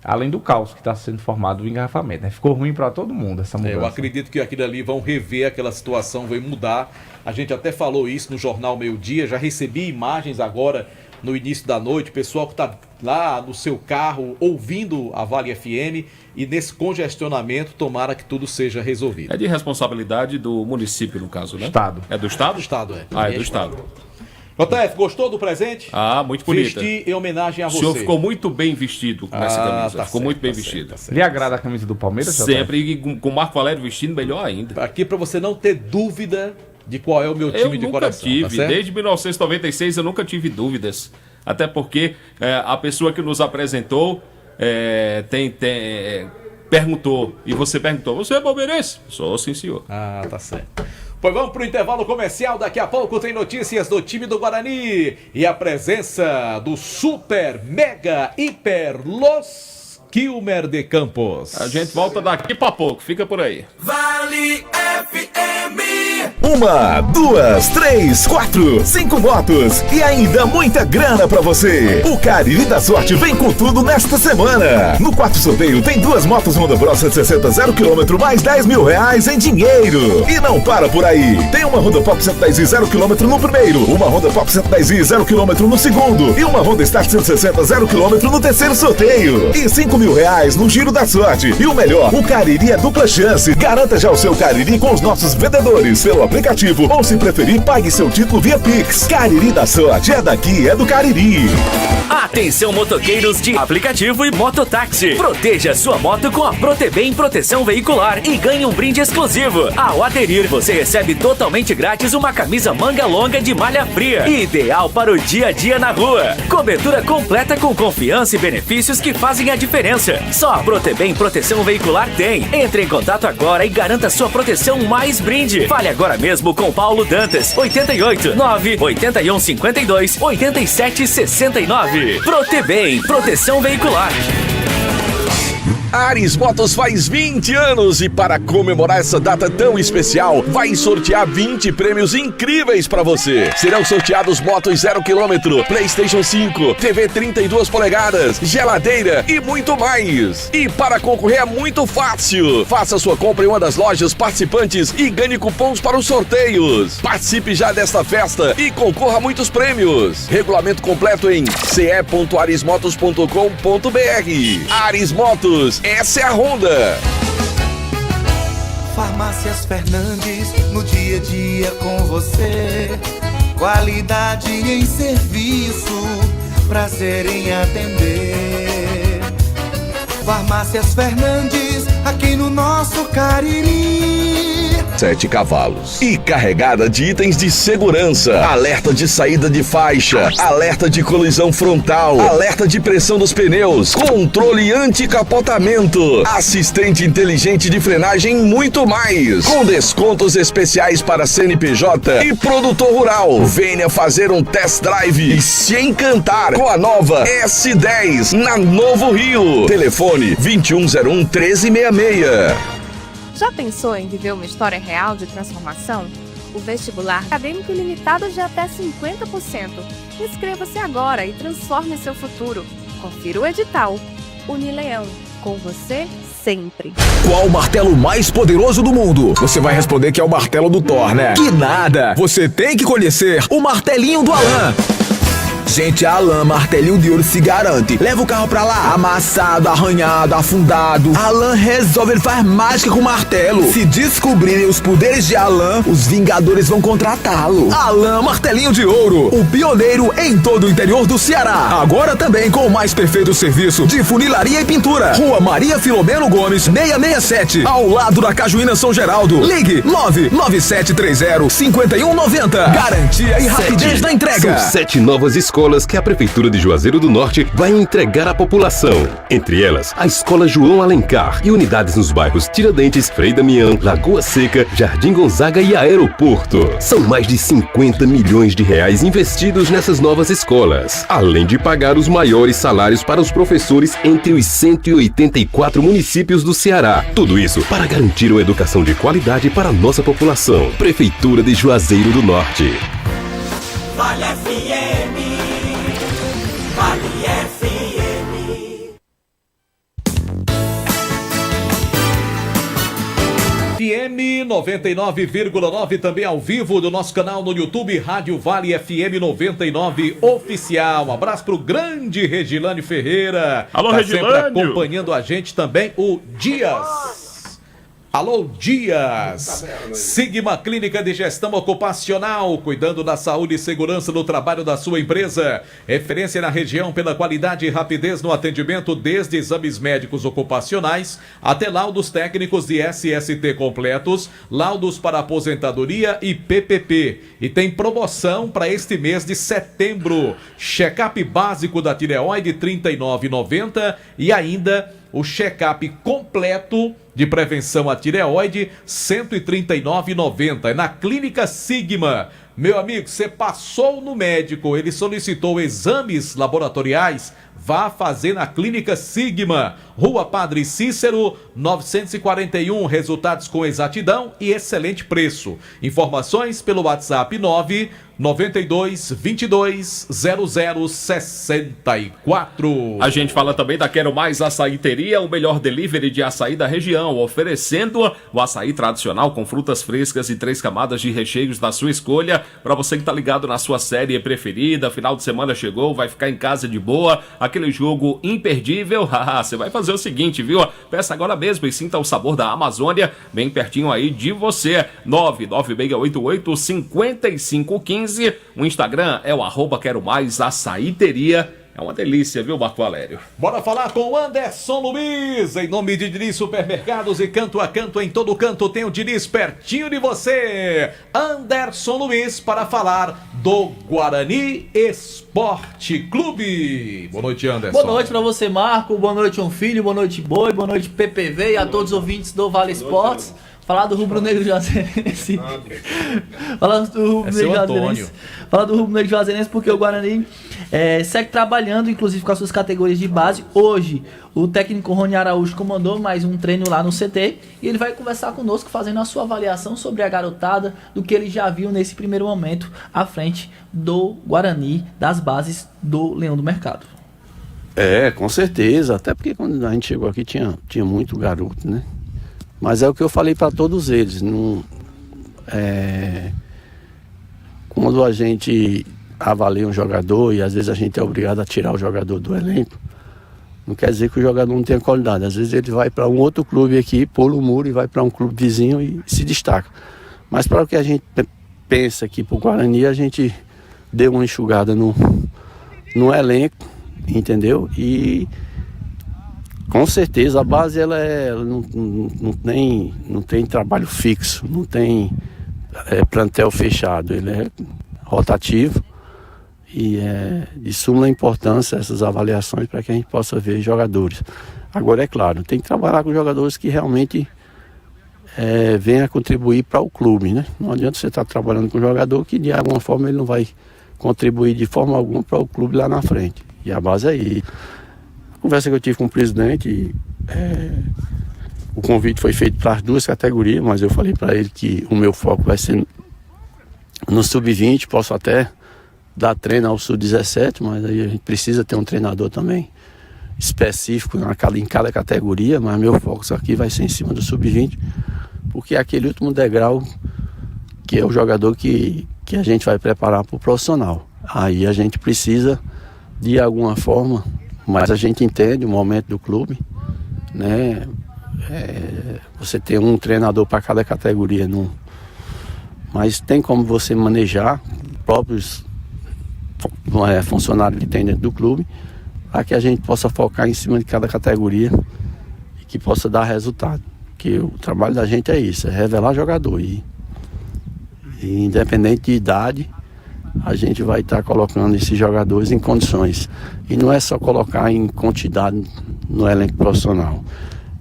além do caos que está sendo formado, o engarrafamento, né? Ficou ruim para todo mundo essa mudança. Eu acredito que aquilo ali vão rever aquela situação, vai mudar. A gente até falou isso no Jornal Meio Dia, já recebi imagens agora no início da noite, pessoal que está lá no seu carro ouvindo a Vale FM e nesse congestionamento, tomara que tudo seja resolvido. É de responsabilidade do município, no caso, né? Estado. É do Estado? Do Estado, é. Ah, é do Estado. JF, gostou do presente? Ah, muito bonita. Vesti em homenagem a O você. senhor ficou muito bem vestido com essa camisa. Tá Ficou certo, muito bem tá vestido. certo, tá Lhe agrada a camisa do Palmeiras? Sempre, e com o Marco Valério vestindo, melhor ainda. Aqui para você não ter dúvida de qual é o meu time de coração. Eu nunca tá tive, certo? desde 1996 eu nunca tive dúvidas. Até porque a pessoa que nos apresentou perguntou, e você perguntou, você é palmeirense? Sou, sim senhor. Ah, tá certo. Pois vamos pro intervalo comercial, daqui a pouco tem notícias do time do Guarani e a presença do Super Mega Hiper Los Quilmer de Campos. A gente volta daqui pra pouco, fica por aí. Vale FM. 1, 2, 3, 4, 5 motos e ainda muita grana pra você. O Cariri da Sorte vem com tudo nesta semana. No quarto sorteio tem 2 motos Honda Bros 160 0 km mais 10 mil reais em dinheiro. E não para por aí. Tem uma Honda Pop 110i 0 km no primeiro, uma Honda Pop 110i 0 km no segundo e uma Honda Start 160 0 km no terceiro sorteio. E 5 mil reais no Giro da Sorte. E o melhor, o Cariri é dupla chance. Garanta já o seu Cariri com os nossos vendedores pelo aplicativo ou, se preferir, pague seu título via Pix. Cariri da Sorte é daqui, é do Cariri. Atenção, motoqueiros de aplicativo e mototáxi. Proteja sua moto com a Protebem Proteção Veicular e ganhe um brinde exclusivo. Ao aderir, você recebe totalmente grátis uma camisa manga longa de malha fria, ideal para o dia a dia na rua. Cobertura completa com confiança e benefícios que fazem a diferença. Só a Protebem Proteção Veicular tem. Entre em contato agora e garanta sua proteção mais brinde. Fale agora mesmo com Paulo Dantas, 88 9 81 52 87 69. Protebem Proteção Veicular. Ares Motos faz 20 anos e para comemorar essa data tão especial, vai sortear 20 prêmios incríveis para você. Serão sorteados motos 0 km, PlayStation 5, TV 32 polegadas, geladeira e muito mais. E para concorrer é muito fácil. Faça sua compra em uma das lojas participantes e ganhe cupons para os sorteios. Participe já desta festa e concorra a muitos prêmios. Regulamento completo em ce.arismotos.com.br. Ares Motos, essa é a Honda. Farmácias Fernandes, no dia a dia com você. Qualidade em serviço, prazer em atender. Farmácias Fernandes, aqui no nosso Cariri. 7 cavalos e carregada de itens de segurança, alerta de saída de faixa, alerta de colisão frontal, alerta de pressão dos pneus, controle anti-capotamento, assistente inteligente de frenagem e muito mais, com descontos especiais para CNPJ e produtor rural. Venha fazer um test drive e se encantar com a nova S10 na Novo Rio. Telefone 2101 1366. Já pensou em viver uma história real de transformação? O vestibular acadêmico ilimitado de até 50%. Inscreva-se agora e transforme seu futuro. Confira o edital. Unileão, com você sempre. Qual o martelo mais poderoso do mundo? Você vai responder que é o martelo do Thor, né? Que nada! Você tem que conhecer o martelinho do Alan. Gente, a Alan Martelinho de Ouro se garante. Leva o carro pra lá, amassado, arranhado, afundado. Alan resolve, ele faz mágica com o martelo. Se descobrirem os poderes de Alan, os Vingadores vão contratá-lo. Alan Martelinho de Ouro, o pioneiro em todo o interior do Ceará. Agora também com o mais perfeito serviço de funilaria e pintura. Rua Maria Filomeno Gomes, 667, ao lado da Cajuína São Geraldo. Ligue 99730-5190. Garantia e rapidez na entrega. São 7 novas escolas que a Prefeitura de Juazeiro do Norte vai entregar à população. Entre elas, a Escola João Alencar e unidades nos bairros Tiradentes, Frei Damião, Lagoa Seca, Jardim Gonzaga e Aeroporto. São mais de 50 milhões de reais investidos nessas novas escolas, além de pagar os maiores salários para os professores entre os 184 municípios do Ceará. Tudo isso para garantir uma educação de qualidade para a nossa população. Prefeitura de Juazeiro do Norte. Vale FM, Vale FM. FM 99,9 também ao vivo do nosso canal no YouTube, Rádio Vale FM 99 Oficial. Um abraço pro grande Regilane Ferreira. Alô, Regilane. Sempre Regilânio. acompanhando a gente também, o Dias. Alô, Dias! Sigma Clínica de Gestão Ocupacional, cuidando da saúde e segurança no trabalho da sua empresa. Referência na região pela qualidade e rapidez no atendimento, desde exames médicos ocupacionais até laudos técnicos de SST completos, laudos para aposentadoria e PPP. E tem promoção para este mês de setembro. Check-up básico da tireoide, R$ 39,90 e ainda o check-up completo de prevenção à tireoide, R$ 139,90. É na Clínica Sigma. Meu amigo, você passou no médico, ele solicitou exames laboratoriais, vá fazer na Clínica Sigma. Rua Padre Cícero, 941, resultados com exatidão e excelente preço. Informações pelo WhatsApp 992220064. A gente fala também da Quero Mais Açaíteria, o melhor delivery de açaí da região, oferecendo o açaí tradicional com frutas frescas e 3 camadas de recheios da sua escolha. Para você que tá ligado na sua série preferida, final de semana chegou, vai ficar em casa de boa, aquele jogo imperdível, você vai fazer o seguinte, viu? Peça agora mesmo e sinta o sabor da Amazônia, bem pertinho aí de você. 99688-5515. O Instagram é o @Quero Mais Açaíteria. É uma delícia, viu, Marco Valério? Bora falar com o Anderson Luiz, em nome de Diniz Supermercados, e canto a canto, em todo canto tem o Diniz pertinho de você. Anderson Luiz para falar do Guarani Esporte Clube. Boa noite, Anderson. Boa noite pra você, Marco. Boa noite, um filho. Boa noite, Boi. Boa noite, PPV e a todos os ouvintes do Vale Esportes. Falar do Rubro Negro Juazeirense. Falar do Rubro Negro Juazeirense. Falar do Rubro Negro Juazeirense porque o Guarani segue trabalhando, inclusive com as suas categorias de base. Hoje, o técnico Rony Araújo comandou mais um treino lá no CT e ele vai conversar conosco fazendo a sua avaliação sobre a garotada, do que ele já viu nesse primeiro momento à frente do Guarani, das bases do Leão do Mercado. Com certeza. Até porque quando a gente chegou aqui tinha muito garoto, né? Mas é o que eu falei para todos eles. Quando a gente avalia um jogador e às vezes a gente é obrigado a tirar o jogador do elenco, não quer dizer que o jogador não tenha qualidade. Às vezes ele vai para um outro clube aqui, pula o muro e vai para um clube vizinho e se destaca. Mas para o que a gente pensa aqui para o Guarani, a gente deu uma enxugada no elenco, entendeu? E com certeza a base ela não tem trabalho fixo, não tem plantel fechado, ele é rotativo e é de suma importância essas avaliações para que a gente possa ver jogadores. Agora é claro, tem que trabalhar com jogadores que realmente venham a contribuir para o clube, né? Não adianta você estar trabalhando com um jogador que de alguma forma ele não vai contribuir de forma alguma para o clube lá na frente. E a base é aí. Conversa que eu tive com o presidente, o convite foi feito para as 2 categorias, mas eu falei para ele que o meu foco vai ser no sub-20, posso até dar treino ao sub-17, mas aí a gente precisa ter um treinador também específico em cada categoria, mas meu foco aqui vai ser em cima do sub-20, porque é aquele último degrau que é o jogador que a gente vai preparar para o profissional. aí a gente precisa, de alguma forma, mas a gente entende o momento do clube, né? Você tem um treinador para cada categoria, mas tem como você manejar próprios funcionários que tem dentro do clube, para que a gente possa focar em cima de cada categoria e que possa dar resultado. Porque o trabalho da gente é isso, é revelar jogador. E independente de idade, a gente vai estar colocando esses jogadores em condições. E não é só colocar em quantidade no elenco profissional,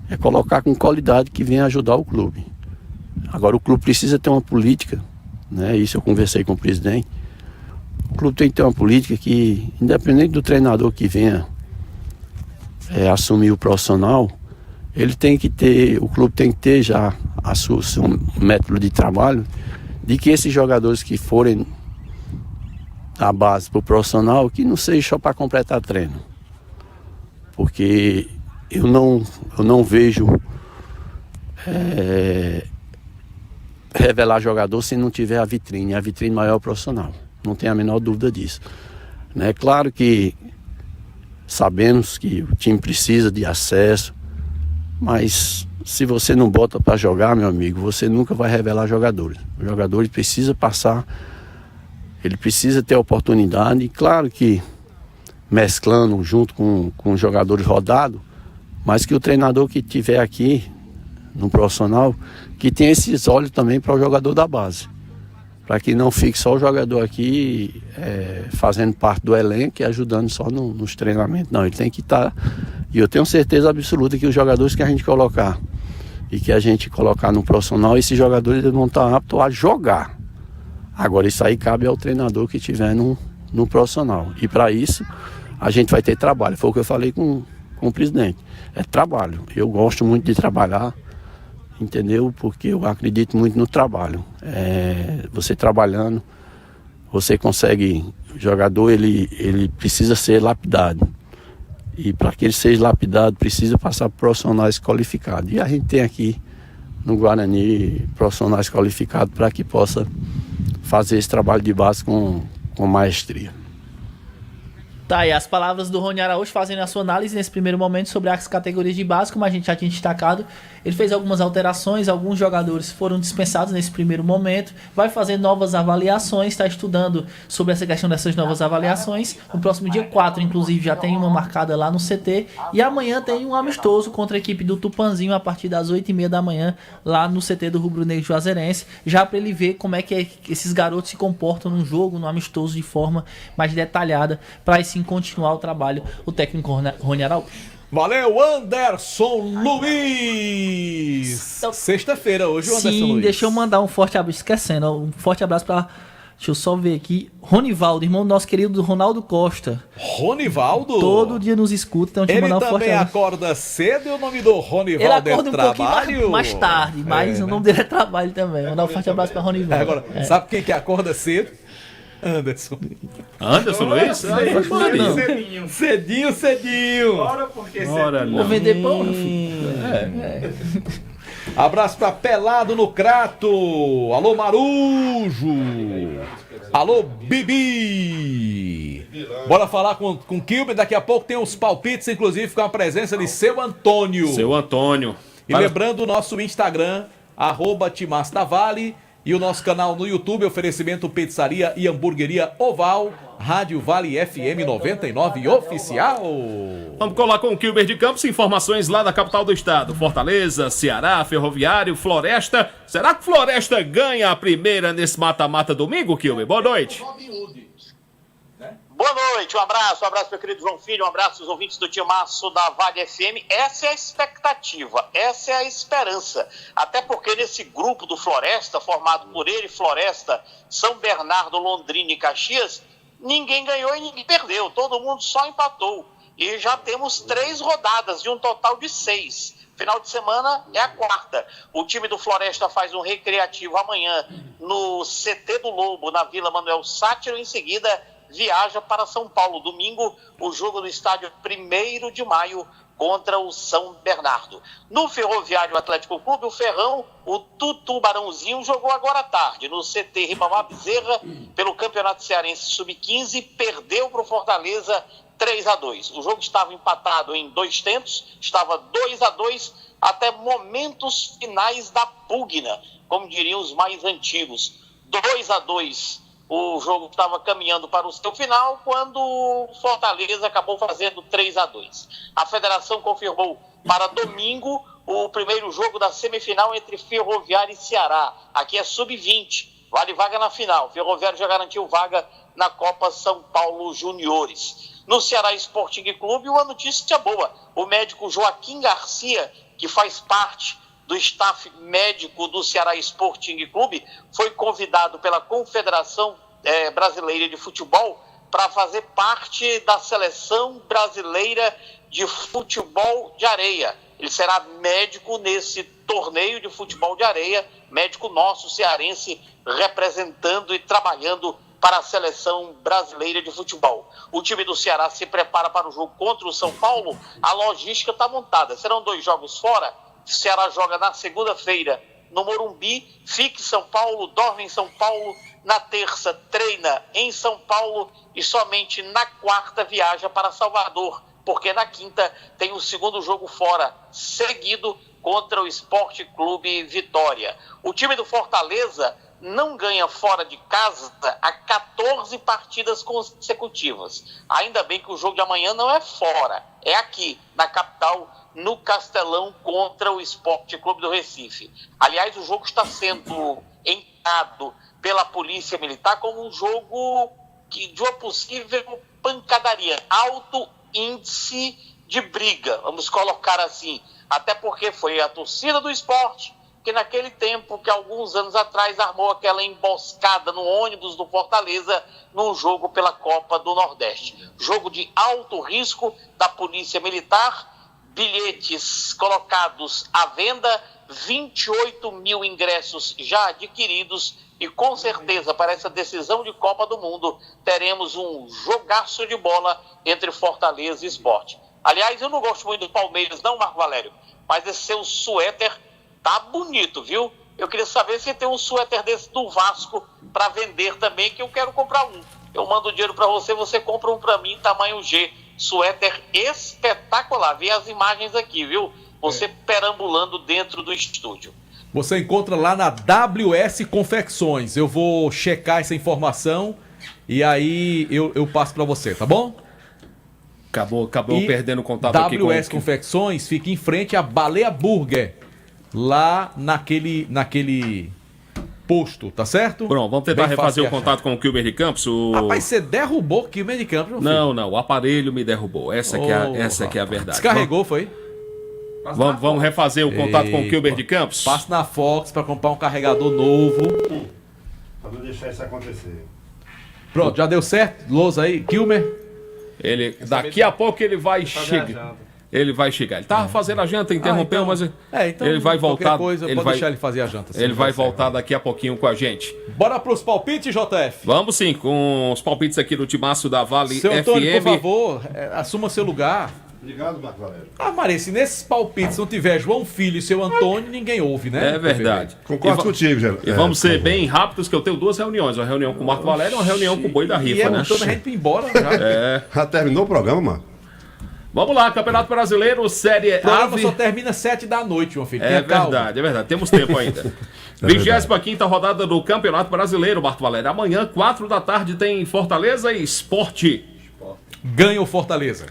é colocar com qualidade que venha ajudar o clube. Agora o clube precisa ter uma política, né? Isso eu conversei com o presidente. O clube tem que ter uma política que, independente do treinador que venha assumir o profissional, o clube tem que ter já seu método de trabalho, de que esses jogadores que forem da base para o profissional, que não seja só para completar treino. Porque eu não vejo revelar jogador se não tiver a vitrine maior é o profissional. Não tem a menor dúvida disso. É claro que sabemos que o time precisa de acesso, mas se você não bota para jogar, meu amigo, você nunca vai revelar jogadores. O jogador precisa passar, ele precisa ter oportunidade, e claro que mesclando junto com os jogadores rodados, mas que o treinador que estiver aqui no profissional, que tenha esses olhos também para o jogador da base. Para que não fique só o jogador aqui fazendo parte do elenco e ajudando só nos treinamentos. Não, ele tem que estar... E eu tenho certeza absoluta que os jogadores que a gente colocar e que a gente colocar no profissional, esses jogadores vão estar aptos a jogar. Agora, isso aí cabe ao treinador que estiver no profissional. E para isso, a gente vai ter trabalho. Foi o que eu falei com o presidente. É trabalho. Eu gosto muito de trabalhar, entendeu? Porque eu acredito muito no trabalho. Você trabalhando, você consegue... O jogador, ele precisa ser lapidado. E para que ele seja lapidado, precisa passar por profissionais qualificados. E a gente tem aqui no Guarani profissionais qualificados para que possa fazer esse trabalho de base com maestria. Tá, e as palavras do Rony Araújo fazendo a sua análise nesse primeiro momento sobre as categorias de base, como a gente já tinha destacado. Ele fez algumas alterações, alguns jogadores foram dispensados nesse primeiro momento, vai fazer novas avaliações, está estudando sobre essa questão dessas novas avaliações. No próximo dia 4, inclusive, já tem uma marcada lá no CT, e amanhã tem um amistoso contra a equipe do Tupanzinho a partir das 8h30 da manhã, lá no CT do Rubro Negro Juazeirense, já para ele ver como é que esses garotos se comportam no jogo, no amistoso, de forma mais detalhada, para esse continuar o trabalho, o técnico Rony Araújo. Valeu, Anderson Luiz! Sexta-feira hoje, o Anderson Luiz. Sim, deixa eu mandar um forte abraço, esquecendo, um forte abraço para, deixa eu só ver aqui, Ronivaldo, irmão do nosso querido Ronaldo Costa. Ronivaldo? Todo dia nos escuta, então te mandar um forte abraço. Ele também acorda cedo e o nome do Ronivaldo ele acorda é trabalho? Pouquinho mais tarde, mas o nome dele é trabalho também. Mandar um forte abraço para Ronivaldo. Agora, sabe quem que acorda cedo? Anderson Luiz? Cedinho. Ora, porque cedinho. Vou vender pão, meu filho. Abraço pra Pelado no Crato. Alô, Marujo. Alô, Bibi. Bora falar com o Kilber. Daqui a pouco tem os palpites, inclusive com a presença de Seu Antônio. E lembrando o nosso Instagram, @Timastavale. E o nosso canal no YouTube, oferecimento Pizzaria e Hamburgueria Oval, Rádio Vale FM 99 Oficial. Vamos colar com o Kilber de Campos, informações lá da capital do estado. Fortaleza, Ceará, Ferroviário, Floresta. Será que Floresta ganha a primeira nesse mata-mata domingo, Kilber? Boa noite. Boa noite, um abraço meu querido João Filho, um abraço aos ouvintes do Timaço da Vale FM. Essa é a expectativa, essa é a esperança. Até porque nesse grupo do Floresta, formado por ele, Floresta, São Bernardo, Londrina e Caxias, ninguém ganhou e ninguém perdeu, todo mundo só empatou. E já temos 3 rodadas de um total de 6. Final de semana é a 4ª. O time do Floresta faz um recreativo amanhã no CT do Lobo, na Vila Manuel Sátiro. Em seguida, viaja para São Paulo. Domingo, o jogo no estádio 1º de Maio contra o São Bernardo. No Ferroviário Atlético Clube, o Ferrão, o Tutubarãozinho, jogou agora à tarde no CT Ribamar Bezerra pelo Campeonato Cearense Sub-15, perdeu para o Fortaleza 3-2. O jogo estava empatado em 2 tempos, estava 2-2 até momentos finais da pugna, como diriam os mais antigos. 2-2. O jogo estava caminhando para o seu final quando o Fortaleza acabou fazendo 3-2. A federação confirmou para domingo o primeiro jogo da semifinal entre Ferroviário e Ceará. Aqui é sub-20, vale vaga na final. Ferroviário já garantiu vaga na Copa São Paulo Juniores. No Ceará Sporting Clube, uma notícia boa. O médico Joaquim Garcia, que faz parte do staff médico do Ceará Sporting Clube, foi convidado pela Confederação Brasileira de Futebol para fazer parte da Seleção Brasileira de Futebol de Areia. Ele será médico nesse torneio de futebol de areia, médico nosso cearense, representando e trabalhando para a Seleção Brasileira de Futebol. O time do Ceará se prepara para o jogo contra o São Paulo. A logística está montada. Serão 2 jogos fora. O Ceará joga na segunda-feira no Morumbi, fica em São Paulo, dorme em São Paulo, na terça treina em São Paulo e somente na quarta viaja para Salvador, porque na quinta tem o segundo jogo fora, seguido contra o Sport Clube Vitória. O time do Fortaleza não ganha fora de casa há 14 partidas consecutivas. Ainda bem que o jogo de amanhã não é fora, é aqui, na capital, no Castelão, contra o Sport Clube do Recife. Aliás, o jogo está sendo encarado pela Polícia Militar como um jogo de uma possível pancadaria, alto índice de briga, vamos colocar assim, até porque foi a torcida do Sport que naquele tempo, que alguns anos atrás, armou aquela emboscada no ônibus do Fortaleza num jogo pela Copa do Nordeste. Jogo de alto risco da Polícia Militar, bilhetes colocados à venda, 28 mil ingressos já adquiridos e com certeza para essa decisão de Copa do Mundo teremos um jogaço de bola entre Fortaleza e Sport. Aliás, eu não gosto muito do Palmeiras não, Marco Valério, mas esse seu suéter tá bonito, viu? Eu queria saber se tem um suéter desse do Vasco para vender também, que eu quero comprar um. Eu mando o dinheiro para você, você compra um para mim, tamanho G. Suéter espetacular. Vê as imagens aqui, viu? Você perambulando dentro do estúdio. Você encontra lá na WS Confecções. Eu vou checar essa informação e aí eu passo para você, tá bom? Acabou perdendo contato WS aqui com WS Confecções fica em frente à Baleia Burger. Lá naquele posto, tá certo? Pronto, vamos tentar refazer o contato com o Kilber de Campos. Rapaz, você derrubou o Kilber de Campos, não, o aparelho me derrubou. Essa que é a verdade. Descarregou, foi? Vamos refazer o contato com o Kilber de Campos? Passa na Fox para comprar um carregador novo. Pra não deixar isso acontecer. Pronto, já deu certo? Lousa aí, Kilmer? Daqui a pouco ele vai chegar. Ele vai chegar. Ele tava fazendo a janta, interrompeu, mas então, ele vai voltar. Coisa, pode deixar ele fazer a janta. Ele vai voltar daqui a pouquinho com a gente. Bora pros palpites, JF? Vamos sim, com os palpites aqui do timaço da Vale Seu Antônio, FM. por favor, assuma seu lugar. Obrigado, Marco Valério. Maria, se nesses palpites não tiver João Filho e seu Antônio, ninguém ouve, né? É verdade. Concordo contigo, Geraldo. E vamos ser bem rápidos, que eu tenho 2 reuniões. Uma reunião com o Marco Valério e uma reunião com o Boi da Rifa, né? Toda a gente embora já. Já terminou o programa, mano? Vamos lá, Campeonato Brasileiro, Série A. O programa só termina 7 da noite, meu filho. É verdade. Temos tempo ainda. 25ª rodada do Campeonato Brasileiro, Marco Valério. Amanhã, 4 da tarde, tem Fortaleza e Sport. Ganha o Fortaleza.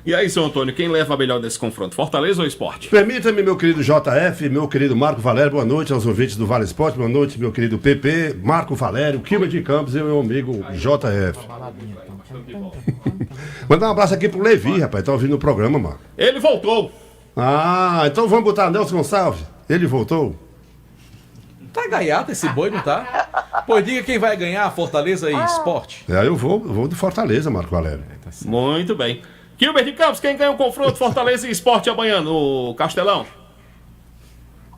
E aí, seu Antônio, quem leva melhor nesse confronto? Fortaleza ou Sport? Permita-me, meu querido JF, meu querido Marco Valério, boa noite aos ouvintes do Vale Esporte, boa noite, meu querido PP, Marco Valério, Kilber de Campos e meu amigo JF. Mandar um abraço aqui pro Levi, rapaz, tá ouvindo o programa, mano. Ele voltou. Ah, então vamos botar Nelson Gonçalves. Ele voltou. Tá gaiato esse boi, não tá? Pois diga quem vai ganhar, Fortaleza e Sport. Eu vou do Fortaleza, Marco Valério. Muito bem. Kilber de Campos, quem ganha o confronto Fortaleza e Sport amanhã no Castelão?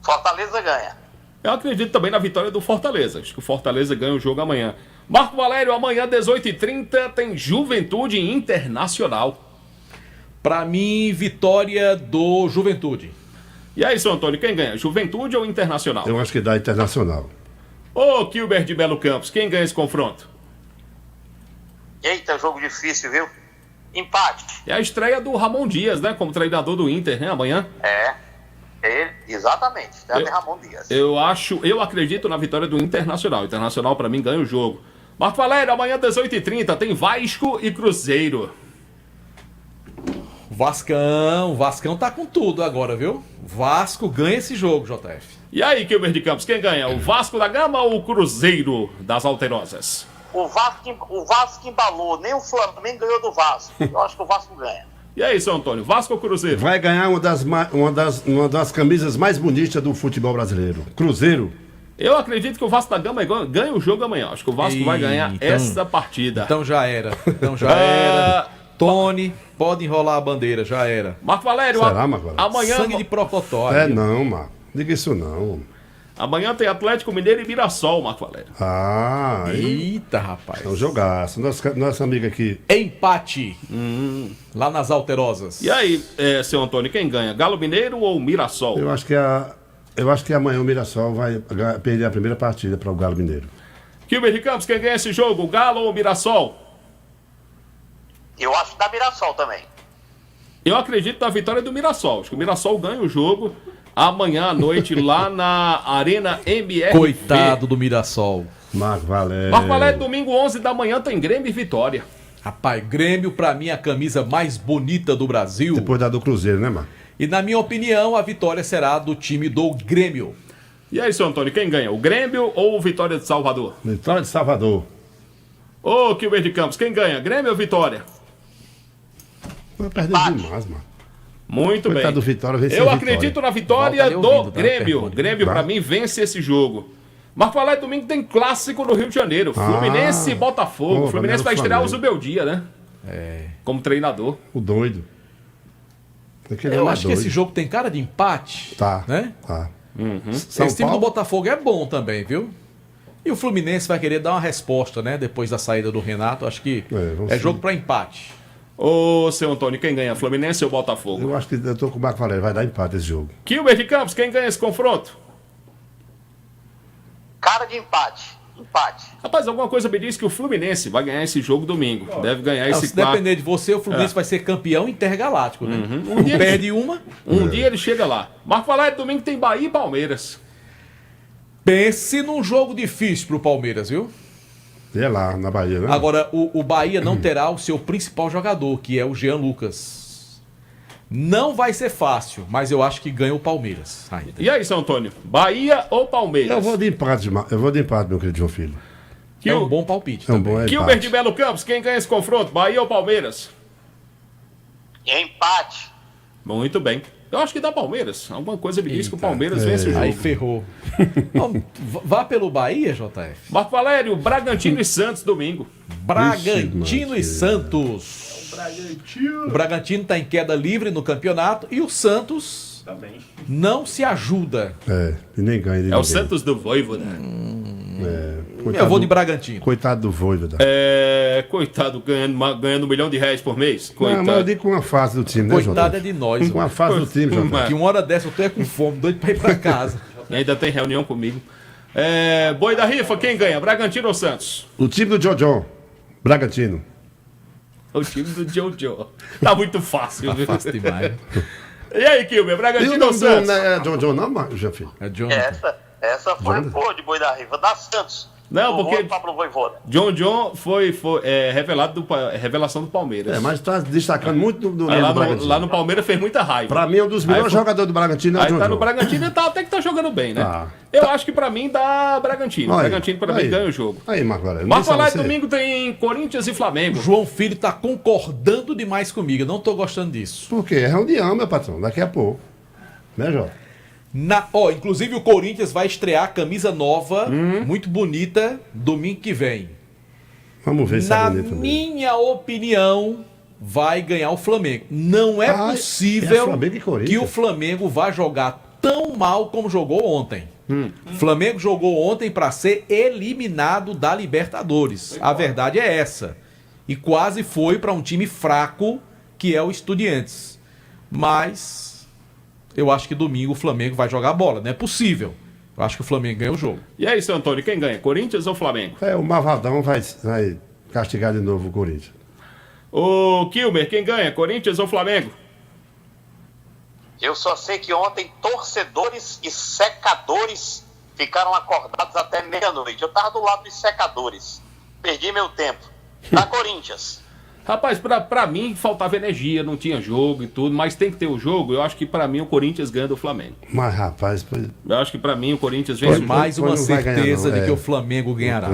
Fortaleza ganha. Eu acredito também na vitória do Fortaleza. Acho que o Fortaleza ganha o jogo amanhã. Marco Valério, amanhã 18h30 tem Juventude Internacional. Pra mim, vitória do Juventude. E aí, seu Antônio, quem ganha? Juventude ou Internacional? Eu acho que dá Internacional. Ô, Kilber de Belo Campos, quem ganha esse confronto? Eita, jogo difícil, viu? Empate. É a estreia do Ramon Dias, né? Como treinador do Inter, né? Amanhã. Ele, exatamente. Ramon Dias. Eu acredito na vitória do Internacional. Internacional, pra mim, ganha o jogo. Marco Valério, amanhã, 18h30, tem Vasco e Cruzeiro. Vascão tá com tudo agora, viu? Vasco ganha esse jogo, JF. E aí, Kilber de Campos, quem ganha? O Vasco da Gama ou o Cruzeiro das Alterosas? O Vasco embalou, nem o Flamengo ganhou do Vasco. Eu acho que o Vasco ganha. E aí, seu Antônio, Vasco ou Cruzeiro? Vai ganhar uma das camisas mais bonitas do futebol brasileiro. Cruzeiro. Eu acredito que o Vasco da Gama ganha o jogo amanhã. Acho que o Vasco vai ganhar essa partida. Então já era. Tony, pode enrolar a bandeira, já era. Marco Valério, Será, Marco Valério? amanhã... Sangue de procotó. Não, Marco. Diga isso não. Amanhã tem Atlético Mineiro e Mirassol, Marco Valério. Eita, rapaz. É um jogaço. Nossa amiga aqui. Empate. Lá nas Alterosas. E aí, seu Antônio, quem ganha? Galo Mineiro ou Mirassol? Eu acho que amanhã o Mirassol vai perder a primeira partida para o Galo Mineiro. Kilber de Campos, quem ganha esse jogo? Galo ou Mirassol? Eu acho que dá Mirassol também. Eu acredito na vitória do Mirassol. Acho que o Mirassol ganha o jogo amanhã à noite lá na Arena MRV. Coitado do Mirassol. Marco Valério. Marco Valério, domingo 11 da manhã tem Grêmio e Vitória. Rapaz, Grêmio pra mim é a camisa mais bonita do Brasil. Depois da do Cruzeiro, né, Marco? E na minha opinião, a vitória será do time do Grêmio. E aí, seu Antônio, quem ganha? O Grêmio ou o Vitória de Salvador? Vitória de Salvador. Ô, Kilber de Campos, quem ganha? Grêmio ou Vitória? Vai perder demais, mano. Muito bem. Do Vitória, eu acredito na vitória do Grêmio. Grêmio, pra mim, vence esse jogo. Marco Valério, domingo tem clássico no Rio de Janeiro. Fluminense e Botafogo. O Fluminense vai estrear o Zubeldia, né? Como treinador. O doido. Eu acho que esse jogo tem cara de empate. Tá. Né? Tá. Esse time do Botafogo é bom também, viu? E o Fluminense vai querer dar uma resposta, né? Depois da saída do Renato. Acho que é jogo pra empate. Ô, seu Antônio, quem ganha? Fluminense ou Botafogo? Eu acho que eu tô com o Marco Valério, vai dar empate esse jogo. Kilber de Campos, quem ganha esse confronto? Cara de empate. Rapaz, alguma coisa me diz que o Fluminense vai ganhar esse jogo domingo. Deve ganhar esse Se depender de você, o Fluminense vai ser campeão intergaláctico, né? Um dia perde uma. Um dia ele chega lá. Marco Valério, domingo tem Bahia e Palmeiras. Pense num jogo difícil pro Palmeiras, viu? É lá, na Bahia, né? Agora, o Bahia não terá o seu principal jogador, que é o Jean Lucas. Não vai ser fácil, mas eu acho que ganha o Palmeiras. E aí, São Antônio? Bahia ou Palmeiras? Eu vou de empate, meu querido João Filho. É um bom palpite. É um bom Kilber de Belo Campos, quem ganha esse confronto? Bahia ou Palmeiras? Empate. Muito bem. Eu acho que dá Palmeiras. Alguma coisa me diz que o Palmeiras vence o jogo. Aí ferrou. Vá pelo Bahia, JF. Marco Valério, Bragantino e Santos, domingo. Bragantino e Santos. O Bragantino está em queda livre no campeonato e o Santos não se ajuda. E nem ganha. É o Santos do Voivoda. Eu vou de Bragantino. Coitado do Voivoda. Coitado, ganhando R$1 milhão por mês. Coitado. Não, mas eu digo com uma fase do time, né, Coitado é de nós. Com uma fase do time, Jota. Que uma hora dessa eu tô com fome, doido pra ir pra casa. E ainda tem reunião comigo. Boi da rifa, quem ganha? Bragantino ou Santos? O time do Jojo. Bragantino. O time do Jojo. Tá muito fácil. Tá fácil demais. E aí, Kilber, Bragantino ou Santos? Não é Jojo não, já filho? É Jonathan. Essa foi boa de Boi da rifa. Da Santos. Não, porque John foi revelação do Palmeiras. Mas tá destacando muito do Bragantino. Lá no Palmeiras fez muita raiva. Pra mim, um dos melhores jogadores do Bragantino é o John. Aí tá no Bragantino e até que tá jogando bem, né? Eu acho que pra mim dá Bragantino. Bragantino pra mim ganha o jogo. Aí, Marco Valério. Marco Valério, domingo tem Corinthians e Flamengo. João Filho tá concordando demais comigo. Eu não tô gostando disso. Por quê? É reunião, meu patrão. Daqui a pouco. Né, Jota? Inclusive o Corinthians vai estrear a camisa nova, muito bonita, domingo que vem. Vamos ver se é bonito também. Na minha opinião, vai ganhar o Flamengo. Não é possível que o Flamengo vá jogar tão mal como jogou ontem. O Flamengo jogou ontem para ser eliminado da Libertadores. A verdade é essa. E quase foi para um time fraco que é o Estudiantes. Mas eu acho que domingo o Flamengo vai jogar bola, não é possível. Eu acho que o Flamengo ganha o jogo. E aí, seu Antônio, quem ganha? Corinthians ou Flamengo? O Mavaldão vai castigar de novo o Corinthians. Ô, Kilmer, quem ganha? Corinthians ou Flamengo? Eu só sei que ontem torcedores e secadores ficaram acordados até meia-noite. Eu tava do lado dos secadores. Perdi meu tempo. Da Corinthians. Rapaz, pra mim faltava energia, não tinha jogo e tudo, mas tem que ter o jogo. Eu acho que pra mim o Corinthians ganha do Flamengo. Mas, rapaz... Eu acho que pra mim o Corinthians vence. É mais uma certeza de que o Flamengo ganhará.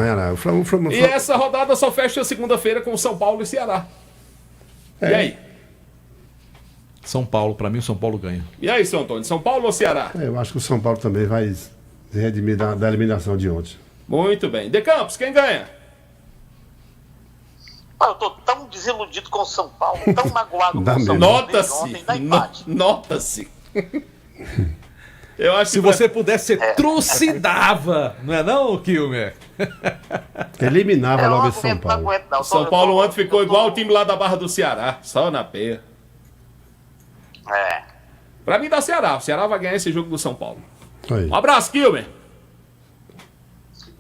E essa rodada só fecha segunda-feira com São Paulo e Ceará. E aí? São Paulo, pra mim o São Paulo ganha. E aí, seu Antônio, São Paulo ou Ceará? Eu acho que o São Paulo também vai se redimir da eliminação de ontem. Muito bem. De Campos, quem ganha? Eu tô tão desiludido com o São Paulo, tão magoado com o São Paulo. Nota-se. Eu acho Se você pudesse, você trucidava, não é não, Kilmer? Eliminava logo esse São Paulo. São Paulo ontem ficou igual o time lá da Barra do Ceará, só na peia. Pra mim dá Ceará. O Ceará vai ganhar esse jogo do São Paulo. Um abraço, Kilmer.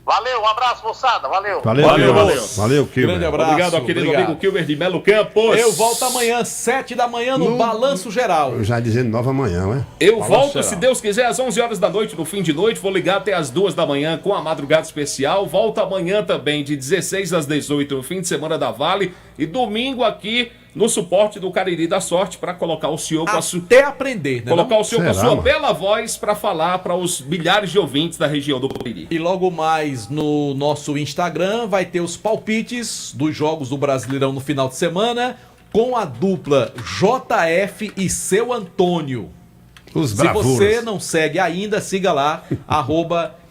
Valeu, um abraço, moçada. Valeu. Valeu, Kilmer. Grande abraço. Obrigado ao querido amigo Kilmer de Melo Campos. Eu volto amanhã, 7 da manhã, no Balanço Geral. Eu já dizendo nova manhã, né? Eu volto, se Deus quiser, às 11 horas da noite, no fim de noite. Vou ligar até às 2 da manhã com a madrugada especial. Volto amanhã também, de 16 às 18, no fim de semana da Vale. E domingo aqui no suporte do Cariri da Sorte para colocar o senhor com a sua... Até aprender, né? Colocar o senhor com a sua bela voz para falar para os milhares de ouvintes da região do Cariri. E logo mais no nosso Instagram vai ter os palpites dos jogos do Brasileirão no final de semana com a dupla JF e seu Antônio. Os Se bravuras. você não segue ainda, siga lá,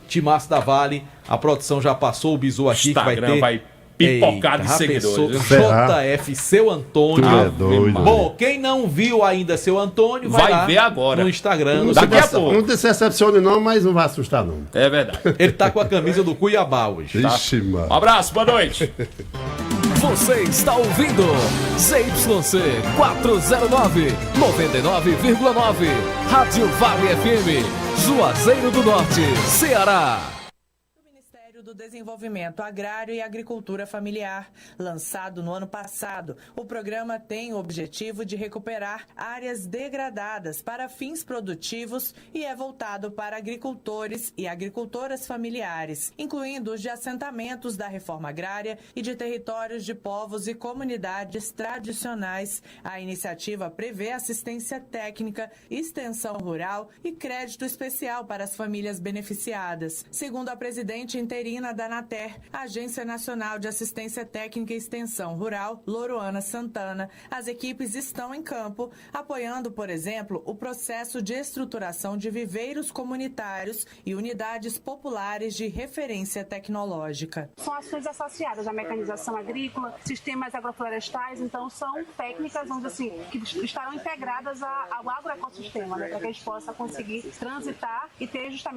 @Timaço da Vale. A produção já passou o bizu aqui Instagram que vai ter... vai pipocar de seguidores. JF, seu Antônio. É doido. Bom, quem não viu ainda seu Antônio, vai lá ver agora. no Instagram. Não se decepcione não, mas não vai assustar não. É verdade. Ele tá com a camisa do Cuiabá hoje. Ixi, mano. Um abraço, boa noite. Você está ouvindo ZYC 409, 99,9. Rádio Vale FM, Juazeiro do Norte, Ceará. Do Desenvolvimento Agrário e Agricultura Familiar. Lançado no ano passado, o programa tem o objetivo de recuperar áreas degradadas para fins produtivos e é voltado para agricultores e agricultoras familiares, incluindo os de assentamentos da reforma agrária e de territórios de povos e comunidades tradicionais. A iniciativa prevê assistência técnica, extensão rural e crédito especial para as famílias beneficiadas. Segundo a presidente interina da ANATER, Agência Nacional de Assistência Técnica e Extensão Rural, Loroana Santana, as equipes estão em campo, apoiando, por exemplo, o processo de estruturação de viveiros comunitários e unidades populares de referência tecnológica. São ações associadas à mecanização agrícola, sistemas agroflorestais, então são técnicas, vamos dizer assim, que estarão integradas ao agroecossistema, né, para que a gente possa conseguir transitar e ter justamente